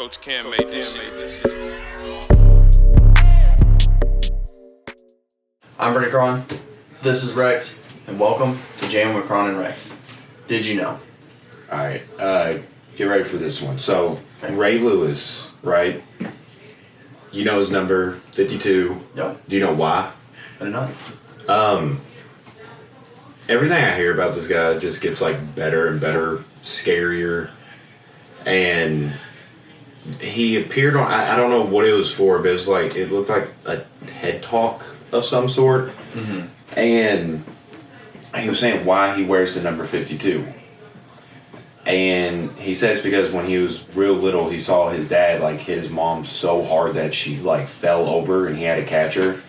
redcoats can't make this shit. I'm Brenden Kron, this is Rex, and welcome to Jammin with Kron Rex. Did you know? Alright, get ready for this one. So, Ray Lewis, right? You know his number, 52. Yep. Do you know why? I don't know. Everything I hear about this guy just gets like better and better, scarier. And he appeared on, I don't know what it was for, but it was like, it looked like a TED Talk of some sort. Mm-hmm. And he was saying why he wears the number 52. And he said it's because when he was real little, he saw his dad like hit his mom so hard that she like fell over and he had to catch her.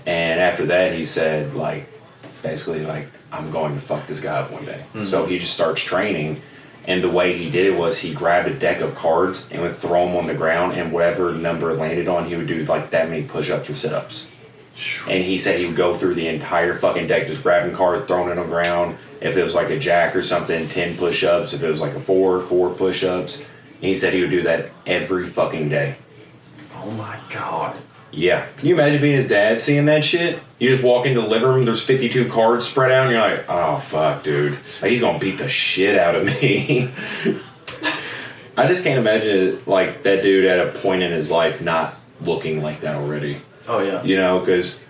And after that, he said like, basically like, I'm going to fuck this guy up one day. Mm-hmm. So he just starts training. And the way he did it was he grabbed a deck of cards and would throw them on the ground, and whatever number it landed on, he would do like that many push-ups or sit-ups. And he said he would go through the entire fucking deck, just grabbing cards, throwing it on the ground. If it was like a jack or something, 10 push-ups. If it was like a 4 push-ups. And he said he would do that every fucking day. Oh my god. Yeah. Can you imagine being his dad, seeing that shit? You just walk into the living room, there's 52 cards spread out, and you're like, oh, fuck, dude. Like, he's gonna beat the shit out of me. I just can't imagine, like, that dude at a point in his life not looking like that already. Oh, yeah. You know, because,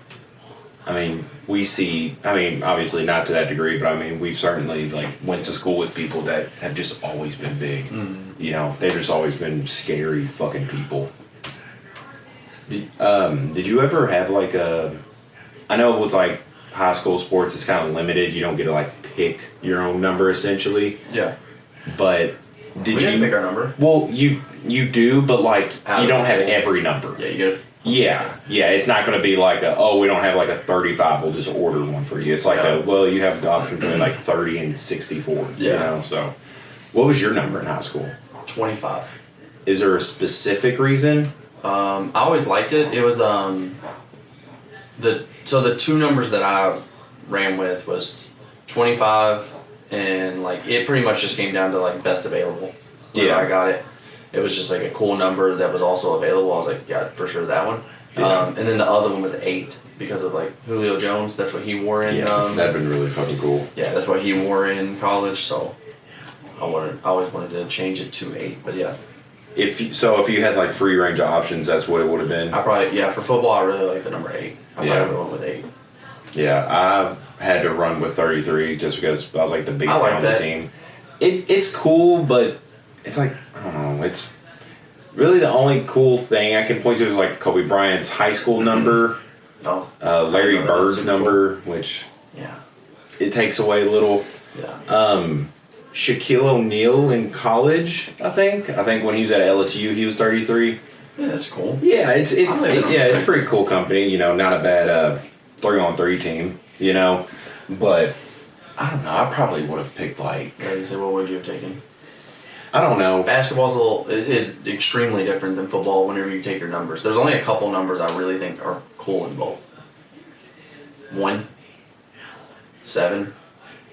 I mean, we see, I mean, obviously not to that degree, but I mean, we've certainly, like, went to school with people that have just always been big. Mm. You know, they've just always been scary fucking people. Did you ever have like I know with like high school sports it's kind of limited, you don't get to like pick your own number essentially. Yeah. But did we you didn't pick our number? Well, you do, but like you don't have every number. Yeah, you get it. Yeah, it's not going to be like we don't have like a 35, we'll just order one for you. It's like you have the option between like 30 and 64. Yeah. You know, so what was your number in high school? 25. Is there a specific reason? I always liked it. It was the two numbers that I ran with was 25, and like it pretty much just came down to like best available. Yeah, I got it. It was just like a cool number that was also available. I was like, yeah, for sure that one. Yeah. And then the other one was 8 because of like Julio Jones. That's what he wore in. Yeah, that'd been really fucking cool. Yeah, that's what he wore in college. So I always wanted to change it to 8. But yeah. If you had like free range of options, that's what it would have been. I probably for football I really like the number 8. I probably went with 8. Yeah, I had to run with 33 just because I was like the biggest guy on the team. It's cool, but it's like I don't know. It's really the only cool thing I can point to is like Kobe Bryant's high school number, Larry Bird's number, which it takes away a little. Yeah. Shaquille O'Neal in college, I think when he was at LSU, he was 33. Yeah, that's cool. Yeah, it's pretty cool company. You know, not a bad 3-on-3 team. You know, but I don't know. I probably would have picked like. What would you have taken? I don't know. Basketball's is extremely different than football. Whenever you take your numbers, there's only a couple numbers I really think are cool in both. 1, 7.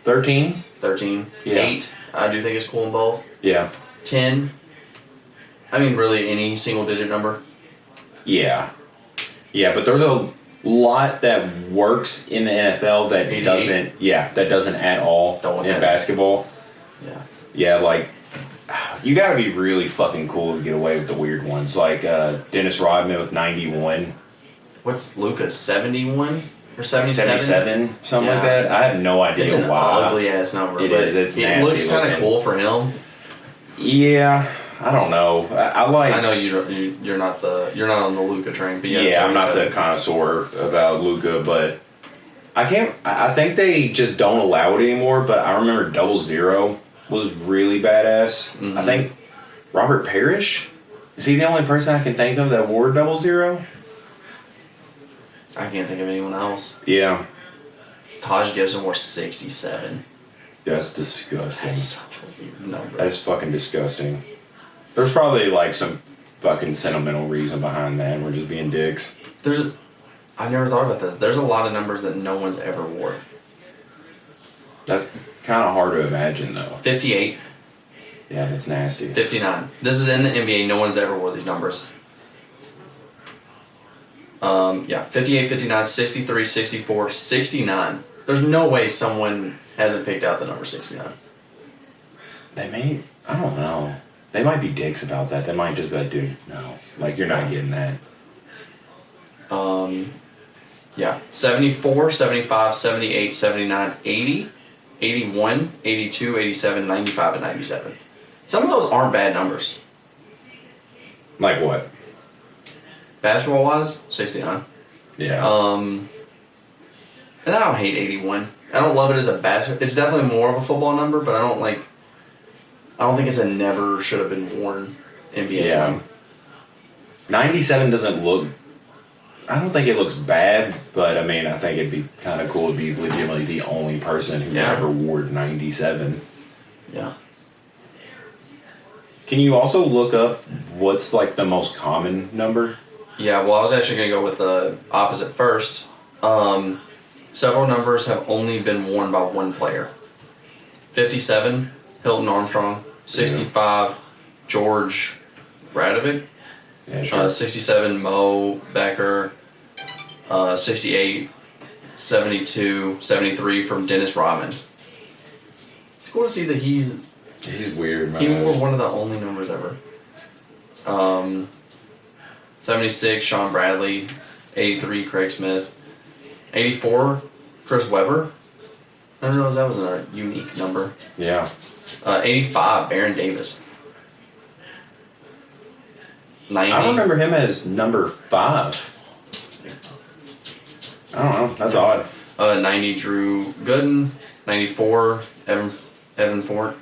13? 13. Yeah. 8, I do think is cool in both. Yeah. 10, I mean, really any single digit number. Yeah. Yeah, but there's a lot that works in the NFL that 88. doesn't at all in basketball. Yeah. Yeah, like, you gotta be really fucking cool to get away with the weird ones. Like, Dennis Rodman with 91. What's Luka's, 71? Or 77, something like that. I have no idea why. It's an ugly ass number. It is. It's nasty. It looks kind of cool for him. Yeah, I don't know. I know you're not on the Luka train, but I'm not the connoisseur about Luka, but I think they just don't allow it anymore. But I remember 00 was really badass. Mm-hmm. I think Robert Parrish, is he the only person I can think of that wore 00? I can't think of anyone else. Yeah. Taj Gibson wore 67. That's disgusting. That's such a weird number. That's fucking disgusting. There's probably like some fucking sentimental reason behind that. We're just being dicks. I've never thought about this. There's a lot of numbers that no one's ever wore. That's kind of hard to imagine though. 58. Yeah, that's nasty. 59. This is in the NBA. No one's ever wore these numbers. 58, 59, 63, 64, 69. There's no way someone hasn't picked out the number 69. They may, I don't know. They might be dicks about that. They might just be like, dude, no. Like, you're not getting that. 74, 75, 78, 79, 80, 81, 82, 87, 95, and 97. Some of those aren't bad numbers. Like what? Basketball-wise, 69. Yeah. And I don't hate 81. I don't love it as a basket. It's definitely more of a football number, but I don't think it's a never should have been worn NBA number. 97 doesn't look. I don't think it looks bad, but I mean, I think it'd be kind of cool to be legitimately the only person who ever wore 97. Yeah. Can you also look up what's like the most common number? Yeah, well, I was actually going to go with the opposite first. Several numbers have only been worn by one player. 57, Hilton Armstrong. 65, George Radovic. Yeah, sure. 67, Mo Becker. 68, 72, 73 from Dennis Rodman. It's cool to see that he's weird, man. He wore one of the only numbers ever. 76, Sean Bradley. 83, Craig Smith. 84, Chris Webber. I didn't realize that was a unique number. Yeah. 85, Baron Davis. 90. I remember him as number 5. I don't know. That's odd. 90, Drew Gooden. 94, Evan Fort.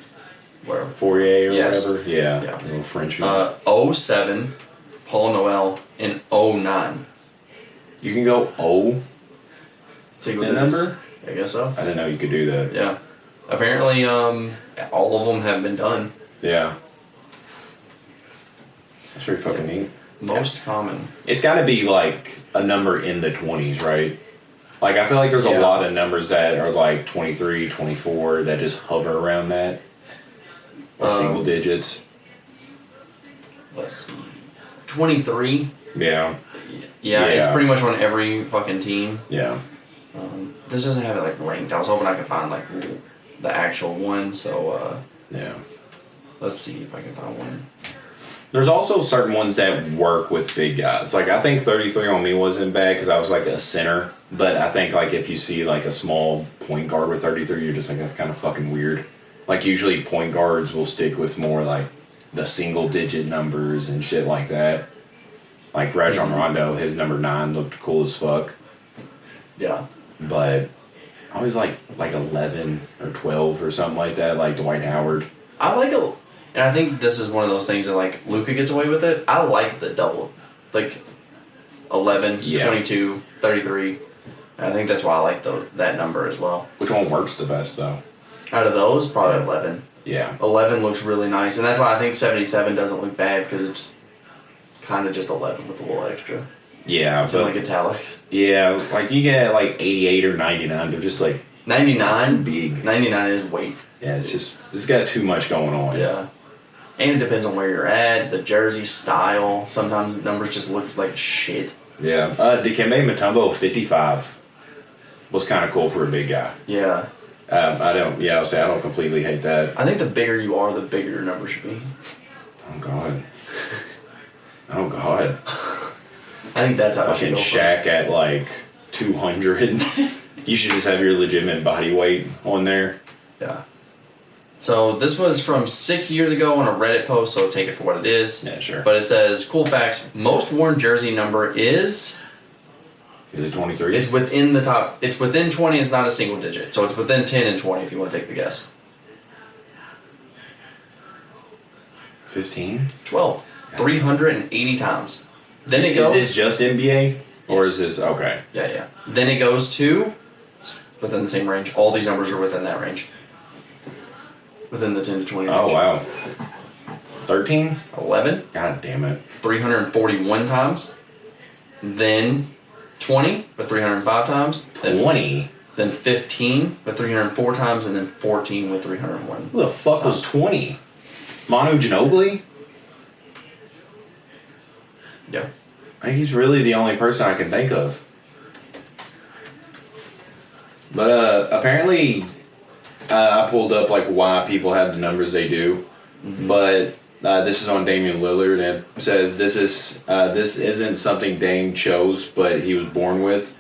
Whatever. Fourier or Yes. whatever. Yeah. Yeah. Little Frenchman. 07, Paul Noel. And 09. You can go O. Single The digits. number? I guess so. I didn't know you could do that. Yeah. Apparently, all of them have been done. Yeah. That's pretty fucking neat. Most common. It's got to be like a number in the 20s, right? Like, I feel like there's a lot of numbers that are like 23, 24 that just hover around that. Or single digits. Let's see. 23. Yeah. Yeah, it's pretty much on every fucking team. Yeah. This doesn't have it like ranked. I was hoping I could find like the actual one. So Yeah. let's see if I can find one. There's also certain ones that work with big guys. Like, I think 33 on me wasn't bad because I was like a center. But I think like if you see like a small point guard with 33, you're just like, that's kind of fucking weird. Like, usually point guards will stick with more like the single digit numbers and shit like that. Like Rajon Rondo, his number 9 looked cool as fuck. Yeah. But I was like 11 or 12 or something like that, like Dwight Howard. I like it, and I think this is one of those things that like Luka gets away with it. I like the double, like 11, 22, 33. And I think that's why I like that number as well. Which one works the best though? Out of those, probably 11. Yeah. 11 looks really nice, and that's why I think 77 doesn't look bad because it's kind of just 11 with a little extra. Yeah. It's in like italics. Yeah, like you get like 88 or 99, they're just like 99? big. 99 is weight. Yeah, it's got too much going on. Yeah. And it depends on where you're at, the jersey style. Sometimes the numbers just look like shit. Yeah. Dikembe Mutombo 55 was kind of cool for a big guy. Yeah. I'll say I don't completely hate that. I think the bigger you are, the bigger your number should be. Oh God. Oh God. I think that's how it should Fucking go. Shaq at like 200. You should just have your legitimate body weight on there. Yeah. So this was from 6 years ago on a Reddit post, so take it for what it is. Yeah, sure. But it says, cool facts, most worn jersey number is... Is it 23? It's within the top... It's within 20, it's not a single digit. So it's within 10 and 20 if you want to take the guess. 15? 12. 380 times. Then it goes... Is this just NBA? Or Yes. is this... Okay. Yeah. Then it goes to... Within the same range. All these numbers are within that range. Within the 10 to 20 range. Oh, wow. 13? 11. God damn it. 341 times. Then 20 with 305 times. Then 20? Then 15 with 304 times. And then 14 with 301. Who the fuck was 20? Manu Ginobili? Yeah. I think he's really the only person I can think of. But apparently, I pulled up like why people have the numbers they do. Mm-hmm. But this is on Damian Lillard, and it says this isn't something Dame chose, but he was born with.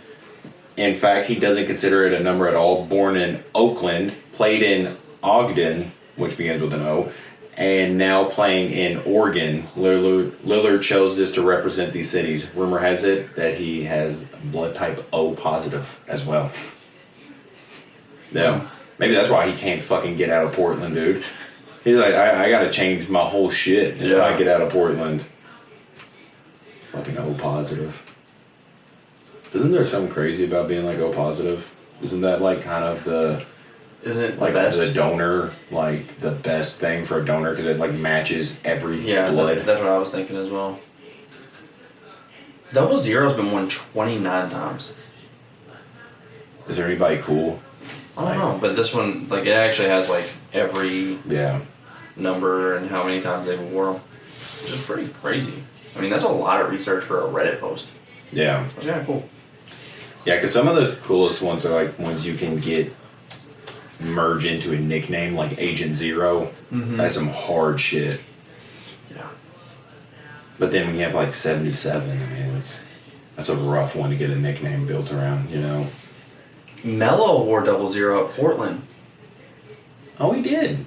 In fact, he doesn't consider it a number at all. Born in Oakland, played in Ogden, which begins with an O, and now playing in Oregon. Lillard chose this to represent these cities. Rumor has it that he has blood type O positive as well. Yeah. Maybe that's why he can't fucking get out of Portland, dude. He's like, I gotta change my whole shit if I get out of Portland. Fucking O positive. Isn't there something crazy about being like O positive? Isn't that like kind of the... Isn't like the best? The donor, like the best thing for a donor because it like matches every blood? That's what I was thinking as well. 00's been won 29 times. Is there anybody cool? I don't know, but this one, like, it actually has like every number and how many times they wore them, which is pretty crazy. I mean, that's a lot of research for a Reddit post. Yeah. That's kind of cool. Yeah, because some of the coolest ones are like ones you can get merge into a nickname, like Agent Zero. Mm-hmm. That's some hard shit. Yeah. But then when you have like 77, I mean, that's a rough one to get a nickname built around, you know. Melo wore 00 at Portland. Oh, he did.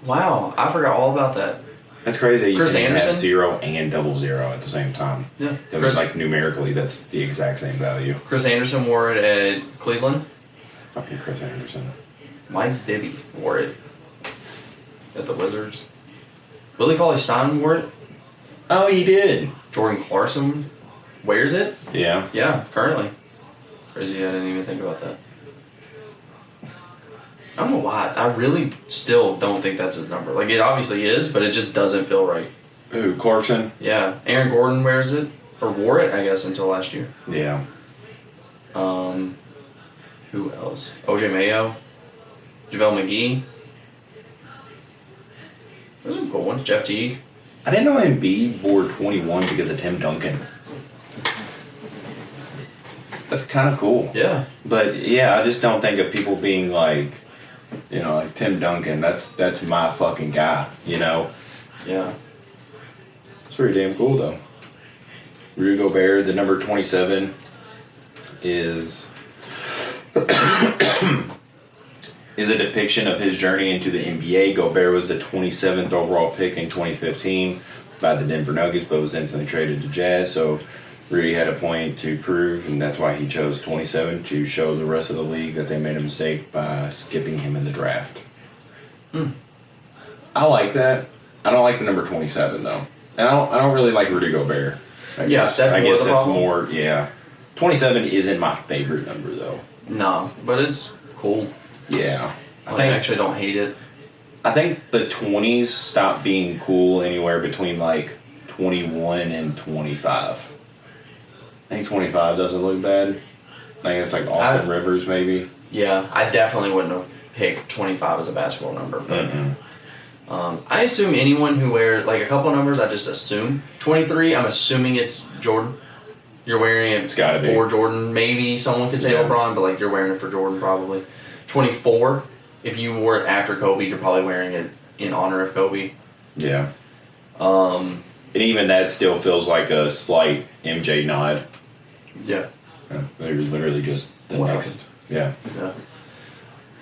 Wow, I forgot all about that. That's crazy. Chris you can Anderson? have 0 and 00 at the same time. Yeah. Because like numerically, that's the exact same value. Chris Anderson wore it at Cleveland. Fucking Chris Anderson. Mike Bibby wore it at the Wizards. Willie Cauley-Stein wore it. Oh, he did. Jordan Clarkson wears it. Yeah. Yeah, currently. Crazy, I didn't even think about that. I don't know why. I really still don't think that's his number. Like, it obviously is, but it just doesn't feel right. Who, Clarkson? Yeah. Aaron Gordon wears it, or wore it, I guess, until last year. Yeah. Who else? OJ Mayo. JaVale McGee. Those are some cool ones. Jeff Teague. I didn't know Embiid wore 21 because of Tim Duncan. That's kind of cool. Yeah. But, yeah, I just don't think of people being like, you know, like Tim Duncan. That's my fucking guy, you know? Yeah. It's pretty damn cool, though. Rudy Gobert, the number 27, is is a depiction of his journey into the NBA. Gobert was the 27th overall pick in 2015 by the Denver Nuggets, but was instantly traded to Jazz. So Rudy had a point to prove, and that's why he chose 27 to show the rest of the league that they made a mistake by skipping him in the draft. I like that. I don't like the number 27 though, and I don't really like Rudy Gobert. I guess that's more. Yeah, 27 isn't my favorite number though. No, but it's cool. Yeah. I actually don't hate it. I think the 20s stopped being cool anywhere between like 21 and 25. I think 25 doesn't look bad. I think it's like Austin Rivers maybe. Yeah, I definitely wouldn't have picked 25 as a basketball number. But, I assume anyone who wears like a couple numbers, I just assume. 23, I'm assuming it's Jordan. You're wearing it for Jordan. Maybe someone could say LeBron, but like you're wearing it for Jordan probably. 24, if you wore it after Kobe, you're probably wearing it in honor of Kobe. Yeah. And even that still feels like a slight MJ nod. Yeah. They're literally just the next. Yeah. Yeah.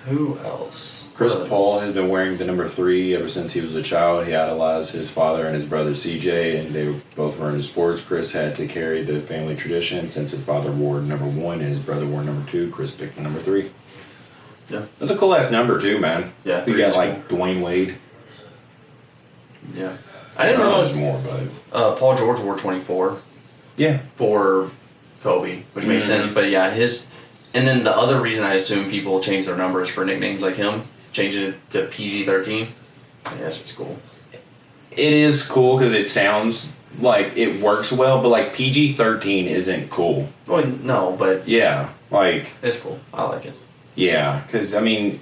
Who else? Chris Paul has been wearing the number 3 ever since he was a child. He idolized his father and his brother CJ, and they both were into sports. Chris had to carry the family tradition since his father wore number 1 and his brother wore number 2. Chris picked the number 3. Yeah. That's a cool ass number too, man. Yeah. You got like Dwayne Wade. Yeah. I didn't realize more, but Paul George wore 24. Yeah. For Kobe, which makes sense. But yeah, and then the other reason I assume people change their numbers for nicknames like him, change it to PG-13. Yeah, that's just cool. It is cool because it sounds like it works well, but like PG-13 isn't cool. Well, no, but yeah, like it's cool. I like it. Yeah, because I mean,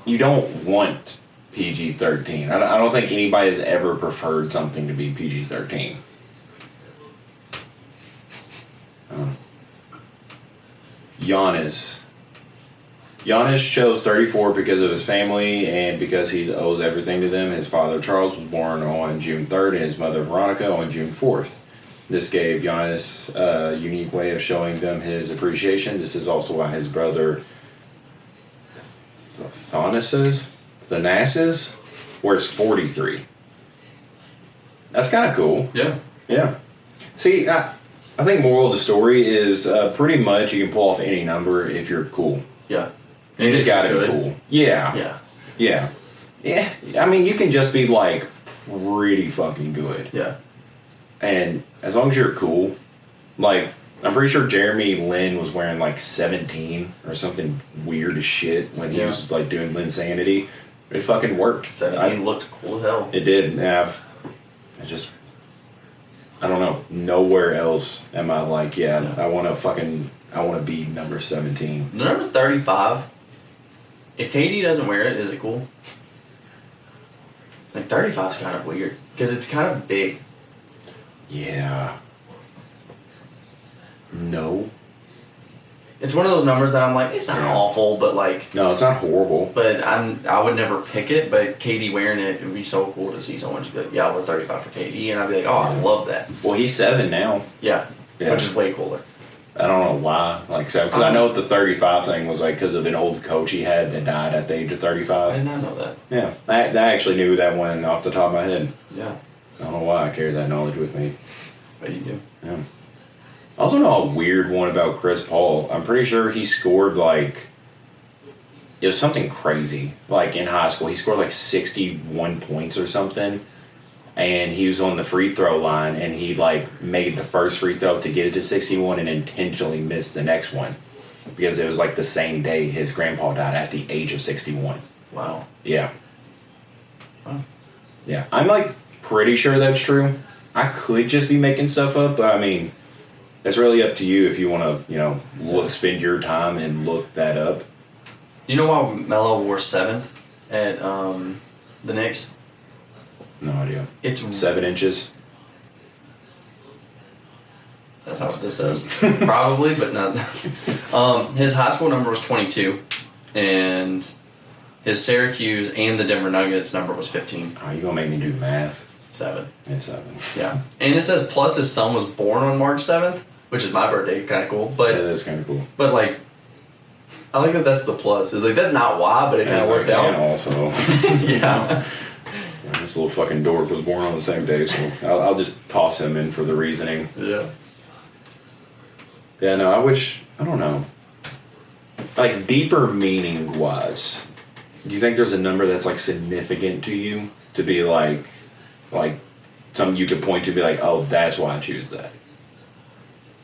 you don't want PG-13. I don't think anybody has ever preferred something to be PG-13. Giannis. Giannis chose 34 because of his family and because he owes everything to them. His father, Charles, was born on June 3rd and his mother, Veronica, on June 4th. This gave Giannis a unique way of showing them his appreciation. This is also why his brother, Thanasis, wears 43. That's kind of cool. Yeah. Yeah. See, I think moral of the story is pretty much you can pull off any number if you're cool. Yeah. You just gotta be cool. Yeah. Yeah. Yeah. Yeah. I mean, you can just be like pretty fucking good. Yeah. And as long as you're cool, like, I'm pretty sure Jeremy Lin was wearing like 17 or something weird as shit when he was like doing Linsanity. It fucking worked. 17 looked cool as hell. It did. I don't know. Nowhere else am I like, I want to be number 17. The number 35, if KD doesn't wear it, is it cool? Like 35 is kind of weird because it's kind of big. Yeah. No. It's one of those numbers that I'm like, it's not awful, but like. No, it's not horrible. But I would never pick it. But KD wearing it would be so cool to see someone just be like, yeah, we're 35 for KD, and I'd be like, oh, I love that. Well, he's 7 now. Yeah. Which is way cooler. I don't know why, like, so because I know the 35 thing was like because of an old coach he had that died at the age of 35. I did not know that. Yeah, I actually knew that one off the top of my head. Yeah. I don't know why I carry that knowledge with me. But you do. Yeah. I also know a weird one about Chris Paul. I'm pretty sure he scored like, it was something crazy. Like in high school, he scored like 61 points or something. And he was on the free throw line and he like made the first free throw to get it to 61 and intentionally missed the next one. Because it was like the same day his grandpa died at the age of 61. Wow. Yeah. Wow. Yeah. I'm like pretty sure that's true. I could just be making stuff up, but I mean, it's really up to you if you want to, spend your time and look that up. You know why Melo wore 7 at the Knicks? No idea. It's 7 inches. That's not what this says. Probably, but not. His high school number was 22, and his Syracuse and the Denver Nuggets number was 15. Oh, you gonna make me do math? 7. It's 7. Yeah, and it says plus his son was born on March 7th, which is my birthday. Kind of cool, but that is kind of cool. But like, I like that that's the plus. It's like that's not why, but it kind of worked out. And also, yeah. This little fucking dork was born on the same day, so I'll just toss him in for the reasoning. Yeah. Yeah, no, I don't know. Like, deeper meaning-wise, do you think there's a number that's, like, significant to you? To be, like something you could point to be like, oh, that's why I choose that.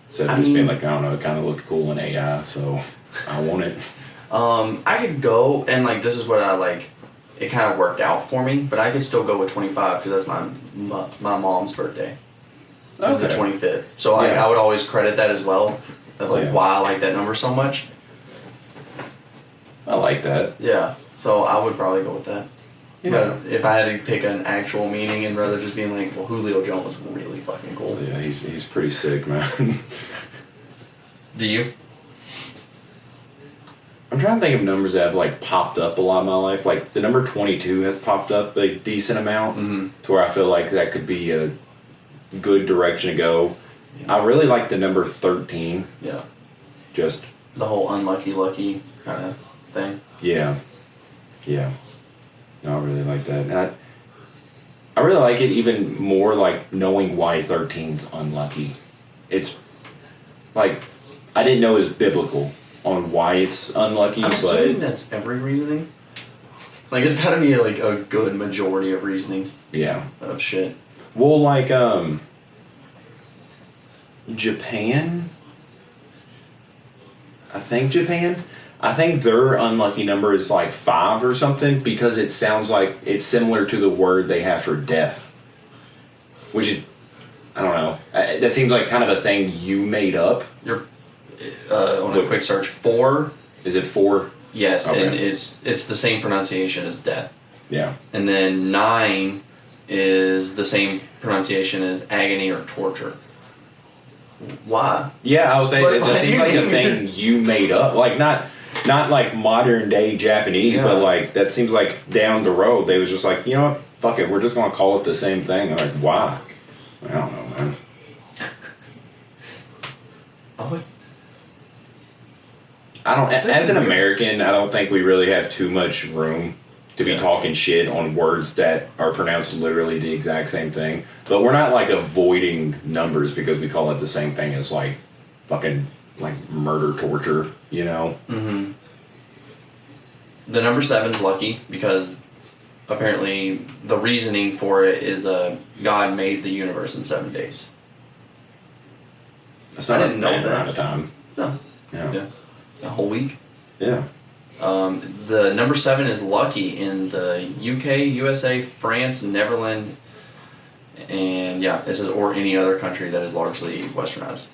Instead of just being like, I don't know, it kind of looked cool in AI, so I want it. I could go, and, like, this is what I, like, it kind of worked out for me, but I could still go with 25 because that's my mom's birthday. It's the 25th. So I would always credit that as well, of like why I like that number so much. I like that. Yeah. So I would probably go with that. Yeah. But if I had to pick an actual meaning and rather just being like, well, Julio Jones was really fucking cool. Yeah, he's pretty sick, man. Do you? I'm trying to think of numbers that have like popped up a lot in my life. Like the number 22 has popped up a decent amount to where I feel like that could be a good direction to go. Yeah. I really like the number 13. Yeah. Just the whole unlucky lucky kind of thing. Yeah. Yeah. No, I really like that. And I really like it even more like knowing why 13's unlucky. It's like I didn't know it was biblical on why it's unlucky, I'm assuming but that's every reasoning. Like it's gotta be like a good majority of reasonings. Yeah. Of shit. Well, like Japan. I think their unlucky number is like 5 or something because it sounds like it's similar to the word they have for death. Which is, I don't know. That seems like kind of a thing you made up. You're on a quick search. 4. Is it 4? Yes, okay. and it's the same pronunciation as death. Yeah. And then 9 is the same pronunciation as agony or torture. Why? Yeah, I was saying Like, that seems like a thing you made up. Like not like modern day Japanese, Yeah. but like that seems like down the road they was just like, you know what, fuck it, we're just gonna call it the same thing. I'm like, why? I don't know, man. I don't. As an American, I don't think we really have too much room to be talking shit on words that are pronounced literally the exact same thing. But we're not like avoiding numbers because we call it the same thing as like fucking like murder, torture, you know? Mm-hmm. The number 7's lucky because apparently the reasoning for it is God made the universe in 7 days. That's not I didn't a know bad that. amount of time. No. Yeah. A whole week. Yeah. The number 7 is lucky in the UK, USA, France, Netherlands, and it says or any other country that is largely westernized.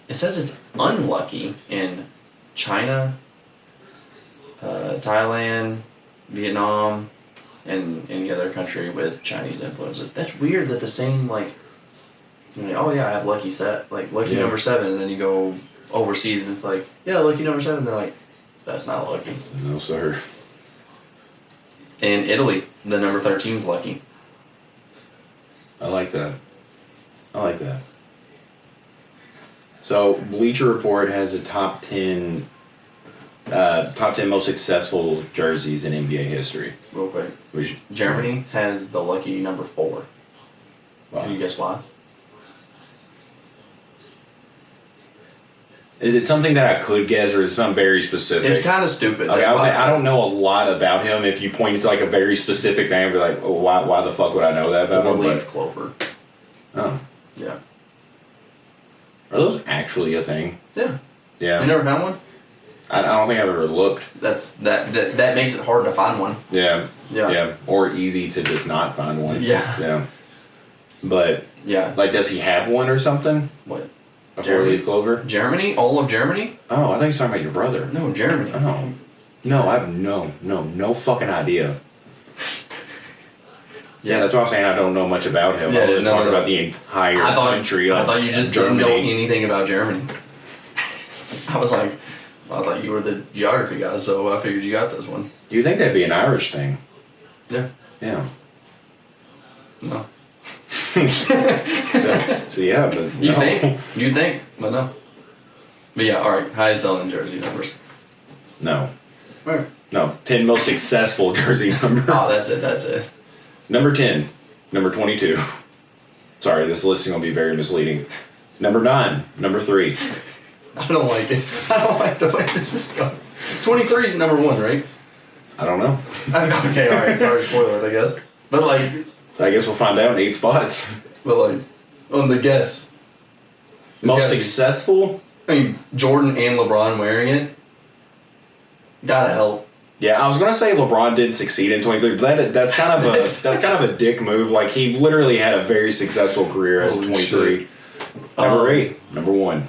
It says it's unlucky in China, Thailand, Vietnam, and any other country with Chinese influences. That's weird that the same you're like, oh yeah, I have lucky number 7, and then you go overseas and it's like, yeah, lucky number 7. They're like, that's not lucky. No, sir. In Italy, the number 13 is lucky. I like that. So, Bleacher Report has a top 10 most successful jerseys in NBA history. Real quick. Germany has the lucky number 4. Wow. Can you guess why? Is it something that I could guess, or is it something very specific? It's kind of stupid. Okay, That's I was why like, I don't know a lot about him. If you pointed to like a very specific thing, I'd be like, oh, why the fuck would I know that about him? leaf clover. Oh. Yeah. Are those actually a thing? Yeah. Yeah. You never found one? I don't think I've ever looked. That makes it hard to find one. Yeah. Yeah. Yeah. Or easy to just not find one. Yeah. Yeah. But yeah, like, does he have one or something? What? A four-leaf clover? Germany? All of Germany? Oh, I thought you were talking about your brother. No, Germany. Oh. No, I have no fucking idea. Yeah, that's why I'm saying I don't know much about him. I was talking about the entire country of I thought you just Germany. didn't know anything about Germany. I was like, I thought you were the geography guy, so I figured you got this one. You think that'd be an Irish thing? Yeah. Yeah. No. so yeah, but no. You think, but no. But yeah, all right. Highest selling jersey numbers. No. Where? No. 10 most successful jersey numbers. Oh, that's it. Number 10. Number 22. Sorry, this list is gonna be very misleading. Number 9. Number 3. I don't like it. I don't like the way this is going. 23 is number 1, right? I don't know. Okay, all right. Sorry, spoiler it, I guess. But so I guess we'll find out in 8 spots. But on the guess. Most successful? I mean, Jordan and LeBron wearing it. Gotta help. Yeah, I was gonna say LeBron didn't succeed in 23, but that's kind of a dick move. Like, he literally had a very successful career as 23. Number 8, number 1.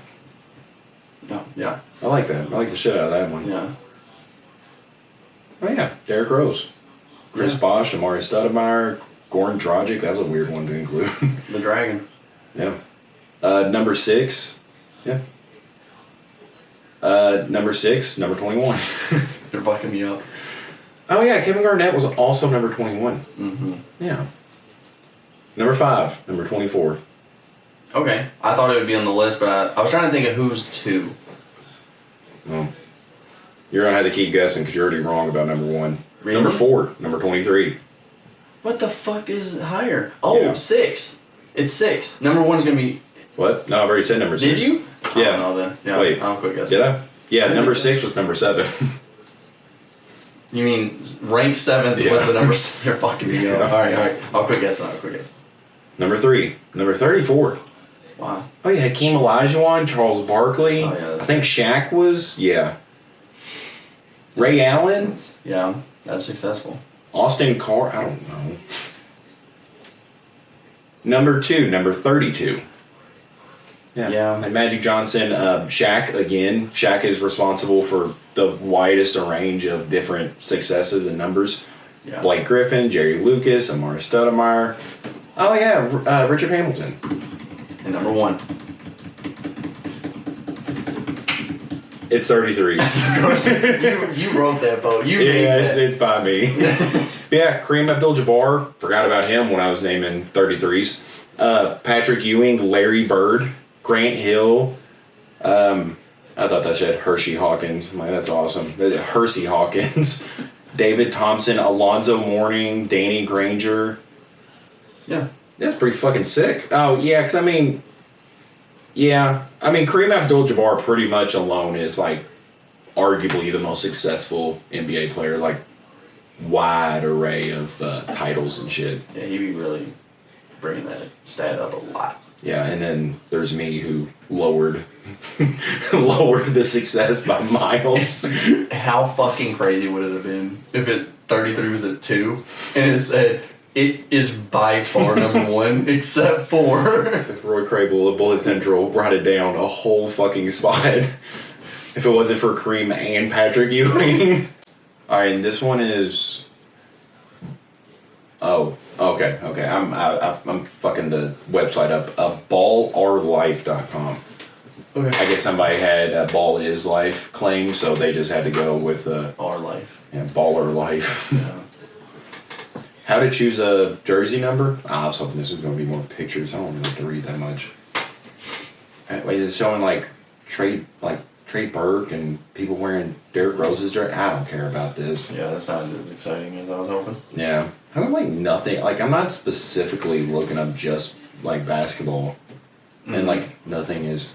Oh, yeah. I like that. I like the shit out of that one. Yeah. Oh yeah, Derrick Rose, Chris Bosh, Amari Stoudemire, Goran Dragic. That was a weird one to include. The Dragon. Yeah. Number 6. Yeah. Number 6, number 21. They're bucking me up. Oh yeah, Kevin Garnett was also number 21. Mm-hmm. Yeah. Number 5, number 24. Okay. I thought it would be on the list, but I was trying to think of who's 2. Well, you're gonna have to keep guessing because you're already wrong about number 1. Really? Number 4, number 23. What the fuck is higher? Oh, Yeah. 6. It's 6. Number 1's gonna be. What? No, I've already said number 6. Did you? Yeah. I don't know then. Yeah. Wait. I'll quit guessing. Did I? Yeah, I number think so. 6 was number 7. You mean ranked 7th Yeah. was the number? You're fucking me up. Yeah. All right. I'll quit guessing. Number 3, number 34. Wow. Oh yeah, Hakeem Olajuwon, Charles Barkley. Oh, yeah, I think Shaq was. Yeah. Ray Allen, Yeah, that's successful. Austin Carr. I don't know. Number 2, number 32. Yeah. And Magic Johnson, Shaq again. Shaq is responsible for the widest range of different successes and numbers. Yeah. Blake Griffin, Jerry Lucas, Amari Stoudemire. Oh yeah, Richard Hamilton. And number 1. It's 33. you wrote that, Bo. You named that. It's by me. Yeah, Kareem Abdul-Jabbar. Forgot about him when I was naming 33s. Patrick Ewing, Larry Bird, Grant Hill. I thought that said Hershey Hawkins. I'm like, that's awesome. Hersey Hawkins. David Thompson, Alonzo Mourning, Danny Granger. Yeah. That's pretty fucking sick. Oh, yeah, because Kareem Abdul-Jabbar pretty much alone is, like, arguably the most successful NBA player, like, wide array of titles and shit. Yeah, he'd be really bringing that stat up a lot. Yeah, and then there's me who lowered the success by miles. How fucking crazy would it have been if 33 was at 2 and it said it is by far number 1 except for Roy Crable of Bullet Central brought it down a whole fucking spot. If it wasn't for Kareem and Patrick Ewing. Alright, and this one is... Oh, okay. I'm fucking the website up. ballourlife.com. Okay. I guess somebody had a Ball is Life claim, so they just had to go with Our Life. Yeah, Baller Life. Yeah. How to choose a jersey number? I was hoping this was going to be more pictures. I don't really have to read that much. Wait, it's showing like Trey Burke and people wearing Derrick Rose's jersey. I don't care about this. Yeah, that sounded as exciting as I was hoping. Yeah. I'm like nothing. Like I'm not specifically looking up just like basketball. Mm-hmm. And like nothing is...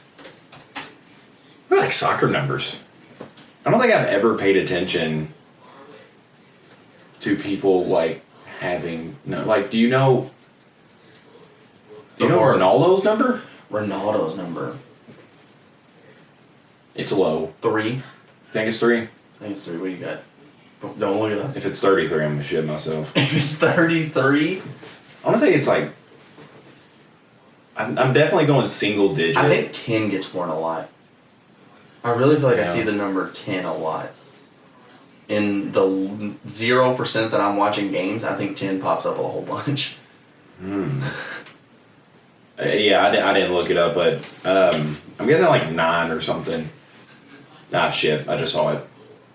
I like soccer numbers. I don't think I've ever paid attention to people like having do you know Ronaldo's number? Ronaldo's number. It's low. 3. Think it's 3? I think it's 3. What do you got? Don't look it up. If it's 33, I'm gonna shit myself. If it's 33? I wanna say it's like I'm definitely going single digit. I think 10 gets worn a lot. I really feel like Yeah. I see the number 10 a lot. In the 0% that I'm watching games, I think 10 pops up a whole bunch. Yeah, I didn't look it up, but I'm guessing like 9 or something. Nah, shit. I just saw it.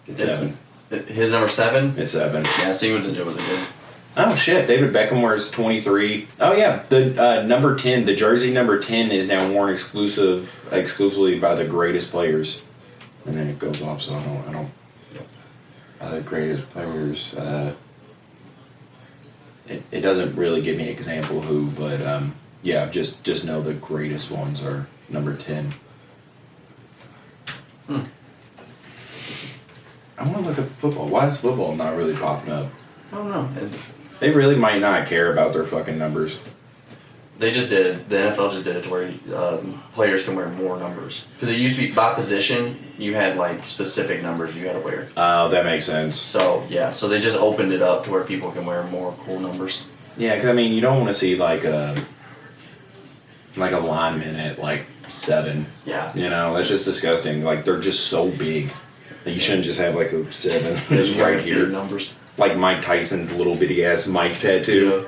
It's 7. His number 7? It's 7. Yeah, see what it was good. Oh shit, David Beckham wears 23. Oh yeah, the number 10, the jersey number 10 is now worn exclusively by the greatest players. And then it goes off, so I don't. The greatest players. It doesn't really give me an example who, but yeah, just know the greatest ones are number 10. I want to look up football. Why is football not really popping up? I don't know. They really might not care about their fucking numbers. They just did it. The NFL just did it to where players can wear more numbers. Because it used to be by position, you had like specific numbers you had to wear. Oh, that makes sense. So yeah, so they just opened it up to where people can wear more cool numbers. Yeah, because I mean, you don't want to see like a lineman at like 7. Yeah. You know, that's just disgusting. Like they're just so big. You shouldn't just have like a 7 just right here. Numbers. Like Mike Tyson's little bitty ass Mike tattoo.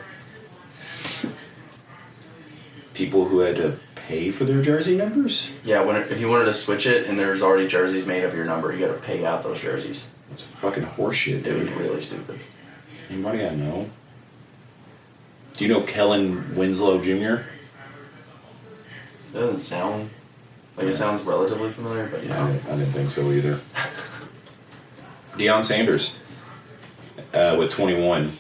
Yeah. People who had to pay for their jersey numbers? Yeah, if you wanted to switch it and there's already jerseys made of your number, you got to pay out those jerseys. That's fucking horseshit, It was dude. really stupid. Anybody I know? Do you know Kellen Winslow Jr.? It doesn't sound like it sounds relatively familiar, but Yeah, I didn't think so either. Deion Sanders with 21.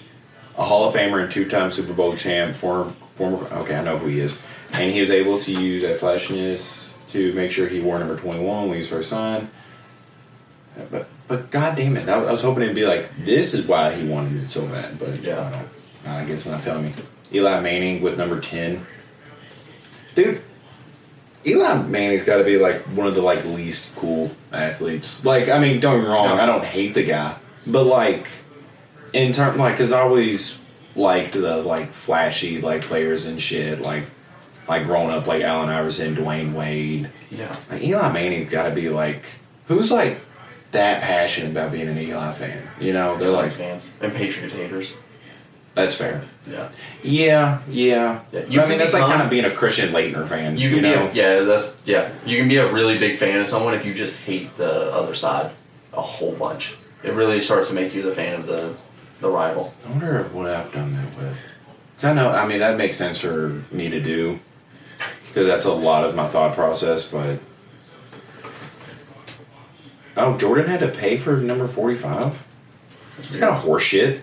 A Hall of Famer and 2-time Super Bowl champ, former, okay, I know who he is. And he was able to use that flashiness to make sure he wore number 21 when he was first signed. But god damn it, I was hoping it'd be like, this is why he wanted it so bad. But yeah, I guess it's not telling me. Eli Manning with number 10. Dude, Eli Manning's got to be like one of the like least cool athletes. Like, I mean, don't get me wrong, I don't hate the guy, but like in terms like, cause I always liked the like flashy like players and shit. Like growing up, like Allen Iverson, Dwayne Wade. Yeah. Like Eli Manning's got to be like, who's like that passionate about being an Eli fan. You know, they're like fans and Patriot haters. That's fair. Yeah. Yeah. I mean, that's like kind of being a Christian Leitner fan. You can you can be a really big fan of someone if you just hate the other side a whole bunch. It really starts to make you the fan of the rival. I wonder what I've done that with. 'Cause I know, I mean, that makes sense for me to do. Because that's a lot of my thought process, but... Oh, Jordan had to pay for number 45? It's kind of horseshit.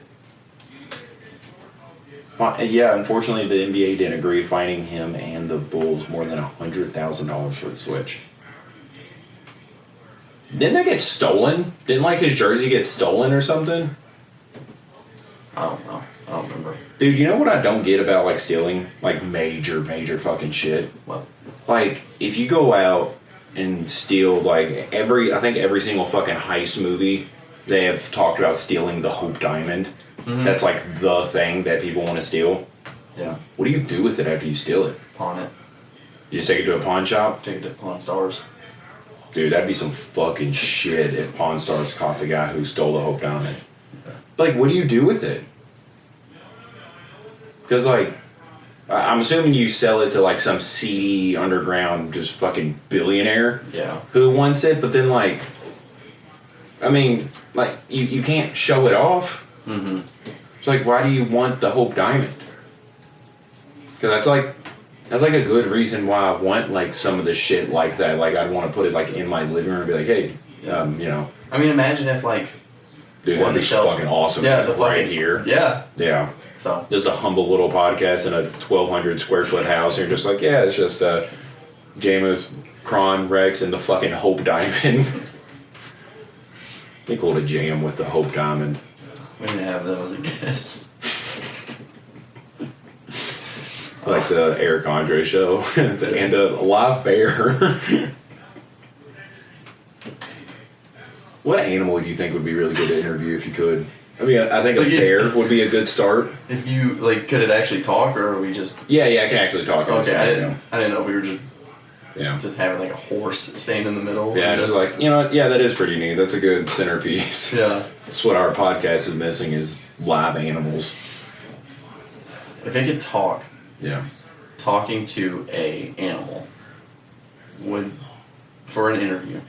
Yeah, unfortunately, the NBA didn't agree, fining him and the Bulls more than $100,000 for the switch. Didn't that get stolen? Didn't, like, his jersey get stolen or something? I don't know. I don't remember. Dude, you know what I don't get about, like, stealing? Like, major fucking shit? What? Like, if you go out and steal, like, I think every single fucking heist movie, they have talked about stealing the Hope Diamond. Mm-hmm. That's like the thing that people want to steal. Yeah. What do you do with it after you steal it? Pawn it. You just take it to a pawn shop? Take it to Pawn Stars. Dude, that'd be some fucking shit if Pawn Stars caught the guy who stole the Hope Diamond. Yeah. Like, what do you do with it? Because, like, I'm assuming you sell it to, like, some seedy, underground, just fucking billionaire. Yeah. Who wants it, but then, like, I mean, like, you can't show it off. Mm-hmm. It's like, why do you want the Hope Diamond? Because that's like a good reason why I want, like, some of the shit like that. Like, I'd want to put it, like, in my living room and be like, hey, you know. I mean, imagine if, like... Dude, that'd be fucking awesome. Yeah, just right here. Yeah. Yeah. So. Just a humble little podcast in a 1,200 square foot house. And you're just like, yeah, it's just Jammin, Kron Rex, and the fucking Hope Diamond. Be cool to jam with the Hope Diamond. We didn't have them as a guest. Like the Eric Andre show. And a live bear. What animal do you think would be really good to interview if you could? I mean, I think a bear would be a good start. If you, like, could it actually talk, or are we just... Yeah, I can actually talk. Okay, I didn't know if we were just... Yeah. Just having, like, a horse staying in the middle. Yeah, just like, you know, yeah, that is pretty neat. That's a good centerpiece. Yeah. That's what our podcast is missing, is live animals. If it could talk... Yeah. Talking to a animal would... For an interview...